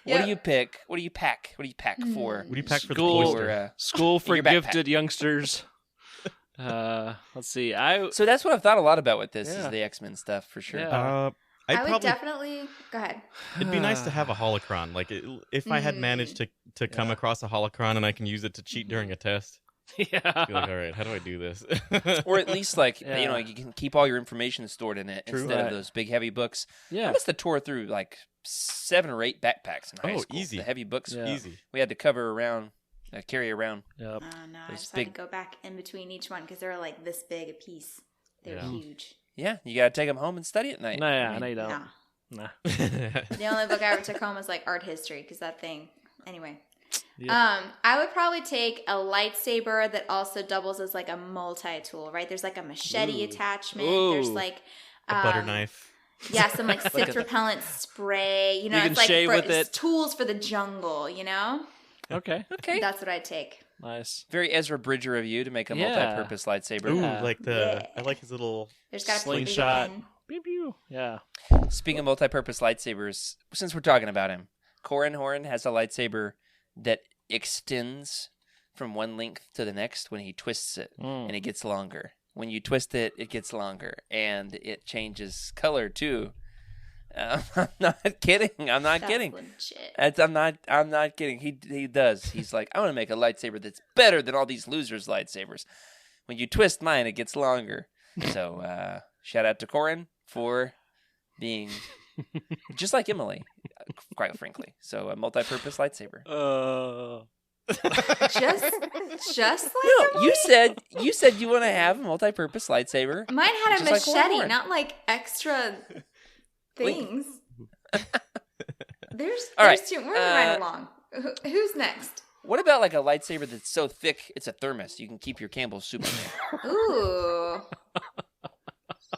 What do you pick? What do you pack? What do you pack for? What do you pack for the School. cloister? School for your backpack. gifted youngsters. Let's see. So that's what I've thought a lot about with this is the X-Men stuff for sure. Yeah. I would definitely go ahead. It'd be nice to have a holocron. Like if I had managed to come across a holocron and I can use it to cheat during a test. Yeah. I'd be like, all right, how do I do this? Or at least you can keep all your information stored in it instead of those big heavy books. Yeah. I must have tore through like 7 or 8 backpacks in high school. Easy. The heavy books. Yeah. Easy. We had to cover around, carry around. Yep. Oh, no, I Those just big- had to go back in between each one because they were like this big a piece. They were huge. Yeah, you got to take them home and study at night. No, yeah, I mean, no, you don't. Nah. Nah. The only book I ever took home was like art history because that thing. Anyway. Yep. I would probably take a lightsaber that also doubles as like a multi-tool, right? There's like a machete attachment. There's like a butter knife. Yeah, some like Sith repellent spray. You know, You it's can like shave with it's it. tools for the jungle. You know, Okay. that's what I'd take. Nice. Very Ezra Bridger of you to make a Yeah. multi-purpose lightsaber. Ooh, Yeah. like I like his little. There's got to Slingshot. be Pew pew. Yeah. Speaking of multi-purpose lightsabers, since we're talking about him, Corran Horn has a lightsaber that extends from one length to the next when he twists it, and it gets longer. When you twist it, it gets longer, and it changes color too. I'm not kidding. I'm not kidding. Legit. I'm not kidding. He does. He's like, I want to make a lightsaber that's better than all these losers' lightsabers. When you twist mine, it gets longer. So shout out to Corran for being just like Emily, quite frankly. So a multi-purpose lightsaber. Just like No, you said you want to have a multi-purpose lightsaber. mine had a Just like Corran machete, Horn. not like extra things. There's All right, two. We're moving right along. Who's next? What about like a lightsaber that's so thick it's a thermos? You can keep your Campbell's soup in there. Ooh.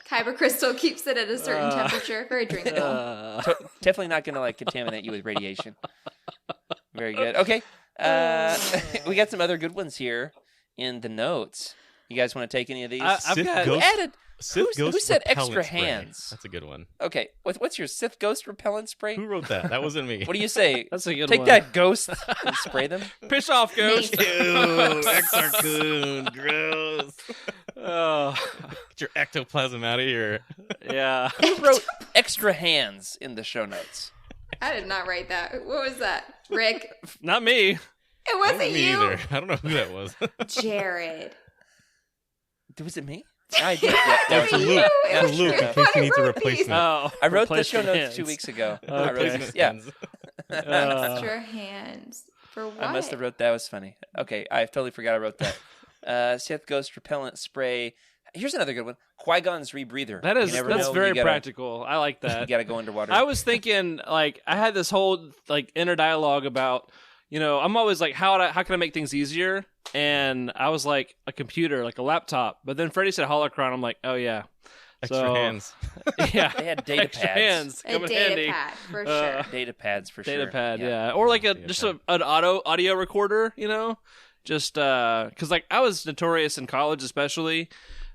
Kyber crystal keeps it at a certain temperature. Very drinkable. Definitely not going to like contaminate you with radiation. Very good. Okay. We got some other good ones here in the notes. You guys want to take any of these? I've Sith got- Ghost, added. Sith Who Ghost said repellent extra spray. hands? That's a good one. Okay. What's your Sith Ghost repellent spray? Who wrote that? That wasn't me. What do you say? That's a good Take one. that ghost and spray them. Piss off, ghost. Ew, Exarcoon, gross. Oh, Get your ectoplasm out of here. yeah. Who wrote extra hands in the show notes? I did not write that. What was that? Rick? Not me. It wasn't Me you. either. I don't know who that was. Jared. Was it me? I did. Yeah, that was for me. Luke. Yeah, For Luke, in case he needs a replacement. Oh, I wrote the replace show your notes 2 hands. weeks ago. I Okay. wrote Replacement yeah. hands. Extra hands. For what? I must have wrote that. Was funny. Okay, I totally forgot I wrote that. Sith Ghost repellent spray. Here's another good one. Qui-Gon's rebreather. That You is never that's know, very you gotta- practical. I like You that. got to go underwater. I was thinking like I had this whole like inner dialogue about I'm always like how can I make things easier, and I was like a computer, like a laptop. But then Freddie said holocron. I'm like, oh yeah, Extra So- hands. yeah. They had data Extra pads. hands a come in data handy. pad, for sure. Data pads for sure. Data pad, yeah. Or like just an audio recorder, just because like I was notorious in college, especially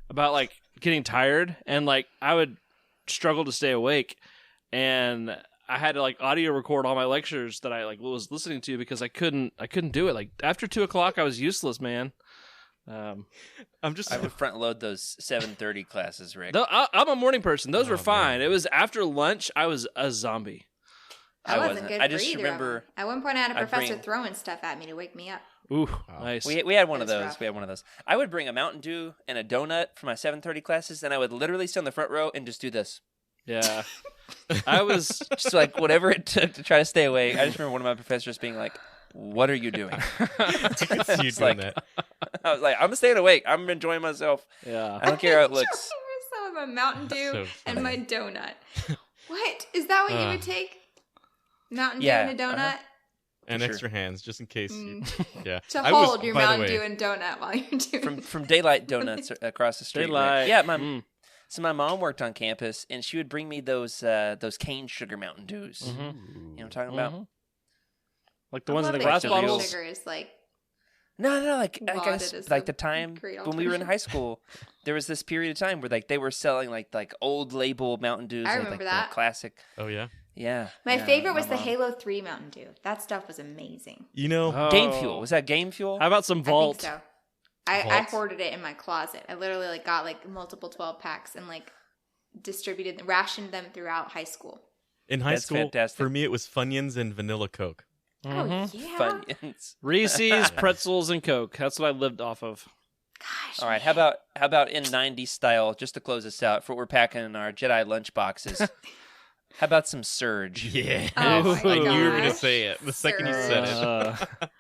about like getting tired, and like I would struggle to stay awake, and I had to like audio record all my lectures that I like was listening to because I couldn't do it. Like after 2:00, I was useless, man. I'm just. I would front load those 7:30 classes, Rick. I'm a morning person. Those were fine. man. It was after lunch. I was a zombie. That I wasn't wasn't. good I for just either of remember them. At one point, I had a I'd professor bring- throwing stuff at me to wake me up. Ooh, nice. we had one of That's those. rough. We had one of those. I would bring a Mountain Dew and a donut for my 7:30 classes, and I would literally sit on the front row and just do this. Yeah. I was Just like whatever it took to try to stay awake. I just remember one of my professors being like, "What are you doing?" I could see you It's doing like- that. I was like, "I'm staying awake. I'm enjoying myself. yeah. I don't care how it looks." Some of my Mountain Dew So and my donut. What? Is that what you would take? Mountain Dew Yeah, and a donut? And For sure. extra hands, just in case. Yeah. To I was- hold your by the Mountain way, Dew and donut while you're doing From Daylight Donuts across the street. Rick. Daylight. Yeah, my Mm. So my mom worked on campus, and she would bring me those cane sugar Mountain Dews. You know what I'm talking about? Like the ones in the glass bottles? Sugar is like... No, like I guess like the time when we were in high school, there was this period of time where like they were selling like old label Mountain Dews. I remember that. The classic. Oh yeah. Yeah. My favorite was the Halo 3 Mountain Dew. That stuff was amazing. You know, Game Fuel. Was that Game Fuel? How about some Vault? I think so. I hoarded it in my closet. I literally like got like multiple 12 packs and like rationed them throughout high school. In high school, for me, it was Funyuns and Vanilla Coke. Oh, yeah. Funyuns. Reese's, pretzels, and Coke. That's what I lived off of. Gosh. All right. How about in 90s style, just to close us out, for what we're packing in our Jedi lunch boxes? How about some Surge? Yeah. Oh I knew you were going to say it the second you said it.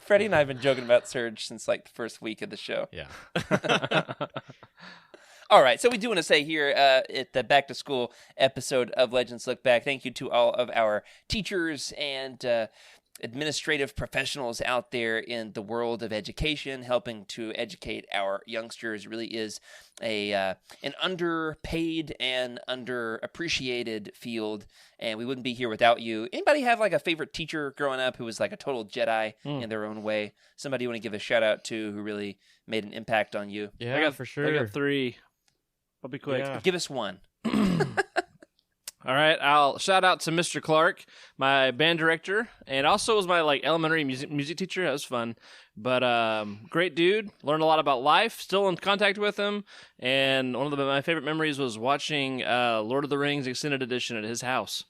Freddie and I have been joking about Surge since like the first week of the show. Yeah. All right, so we do want to say here at the Back to School episode of Legends Look Back, thank you to all of our teachers and administrative professionals out there in the world of education, helping to educate our youngsters. It really is an underpaid and underappreciated field, and we wouldn't be here without you. Anybody have like a favorite teacher growing up who was like a total Jedi in their own way? Somebody you want to give a shout out to who really made an impact on you? Yeah, for sure. I got 3. I'll be quick. Yeah. Give us one. All right, I'll shout out to Mr. Clark, my band director, and also was my like elementary music teacher. That was fun, but great dude. Learned a lot about life. Still in contact with him, and one of my favorite memories was watching Lord of the Rings Extended Edition at his house.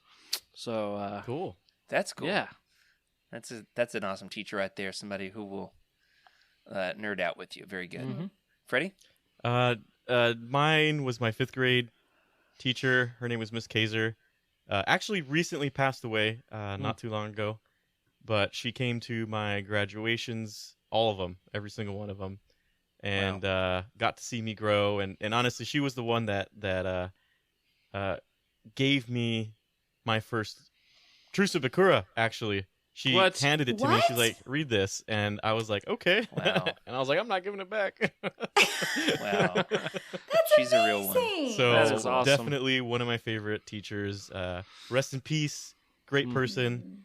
So cool. That's cool. Yeah, that's an awesome teacher right there. Somebody who will nerd out with you. Very good. Mm-hmm. Freddie? Mine was my 5th grade teacher. Her name was Miss Kaiser. Actually recently passed away, not too long ago. But she came to my graduations, all of them, every single one of them, and got to see me grow. And honestly, she was the one that gave me my first Truce of Bakura, actually. She handed it to me. She's like, read this. And I was like, okay. Wow. And I was like, I'm not giving it back. Wow. That's She's a real one. So that is awesome. Definitely one of my favorite teachers. Rest in peace. Great person.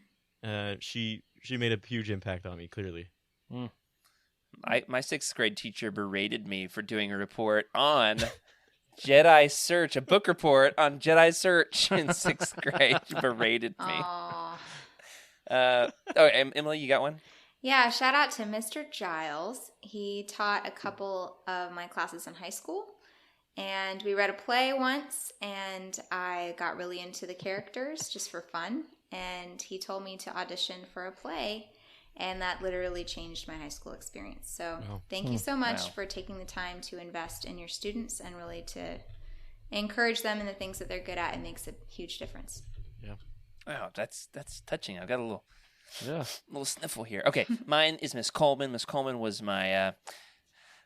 She made a huge impact on me, clearly. My 6th grade teacher berated me for doing a report on Jedi Search, a book report on Jedi Search in 6th grade. She berated me. Emily, you got one? Yeah, shout out to Mr. Giles. He taught a couple of my classes in high school, and we read a play once, and I got really into the characters just for fun, and he told me to audition for a play, and that literally changed my high school experience. So thank you so much for taking the time to invest in your students and really to encourage them in the things that they're good at. It makes a huge difference. Yeah. Wow, that's touching. I've got a little sniffle here. Okay, mine is Miss Coleman. Miss Coleman was my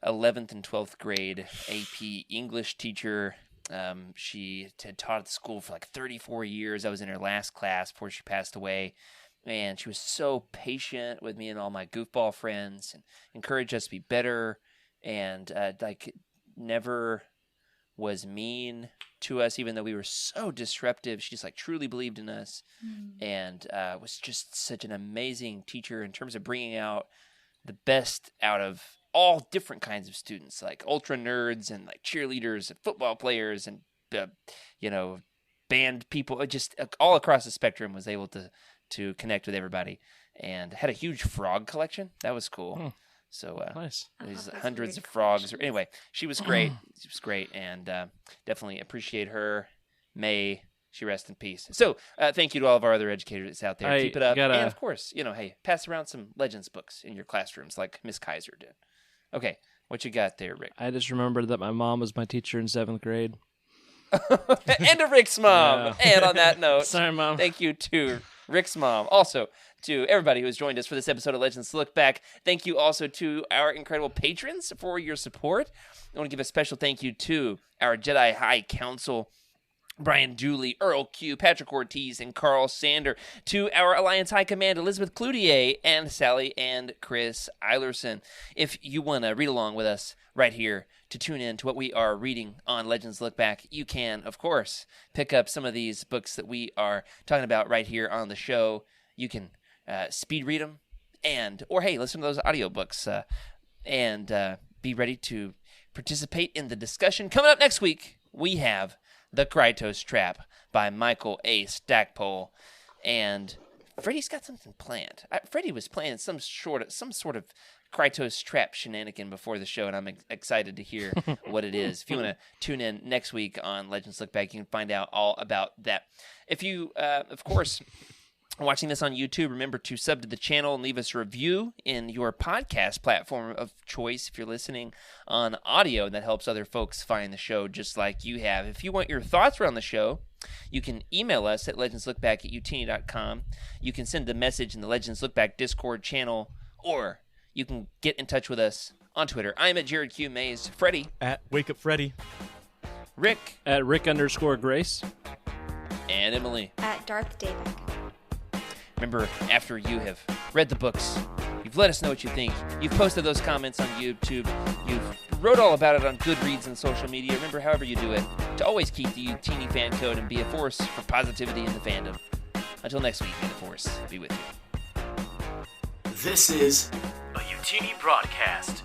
11th and 12th grade AP English teacher. She had taught at the school for like 34 years. I was in her last class before she passed away. And she was so patient with me and all my goofball friends and encouraged us to be better and never was mean to us, even though we were so disruptive. She just like truly believed in us and was just such an amazing teacher in terms of bringing out the best out of all different kinds of students, like ultra nerds and like cheerleaders and football players and, band people, just all across the spectrum. Was able to connect with everybody and had a huge frog collection. That was cool. So nice. There's hundreds of frogs. Anyway, she was great. She was great, and definitely appreciate her. May she rest in peace. So thank you to all of our other educators out there. Keep it up. And of course, hey, pass around some Legends books in your classrooms like Miss Kaiser did. Okay, what you got there, Rick? I just remembered that my mom was my teacher in 7th grade. And to Rick's mom. Yeah. And on that note, sorry, Mom. Thank you to Rick's mom. Also, to everybody who has joined us for this episode of Legends Look Back. Thank you also to our incredible patrons for your support. I want to give a special thank you to our Jedi High Council, Brian Dooley, Earl Q, Patrick Ortiz, and Carl Sander. To our Alliance High Command, Elizabeth Cloutier, and Sally and Chris Eilerson. If you want to read along with us right here to tune in to what we are reading on Legends Look Back, you can, of course, pick up some of these books that we are talking about right here on the show. You can speed read them, or hey, listen to those audiobooks and be ready to participate in the discussion. Coming up next week, we have The Krytos Trap by Michael A. Stackpole. And Freddie's got something planned. Freddie was planning some sort of Krytos Trap shenanigan before the show, and I'm excited to hear what it is. If you want to tune in next week on Legends Look Back, you can find out all about that. If you, of course, watching this on YouTube, remember to sub to the channel and leave us a review in your podcast platform of choice. If you're listening on audio, that helps other folks find the show just like you have. If you want your thoughts around the show, you can email us at legendslookback@youtini.com. You can send a message in the Legends Look Back Discord channel, or you can get in touch with us on Twitter. I'm at Jared Q. Mays. Freddie. At Wake Up Freddy. Rick. At Rick_Grace. And Emily. At Darth Davick. Remember, after you have read the books, you've let us know what you think, you've posted those comments on YouTube, you've wrote all about it on Goodreads and social media. Remember, however you do it, to always keep the YOUTINI fan code and be a force for positivity in the fandom. Until next week, may the force be with you. This is a YOUTINI broadcast.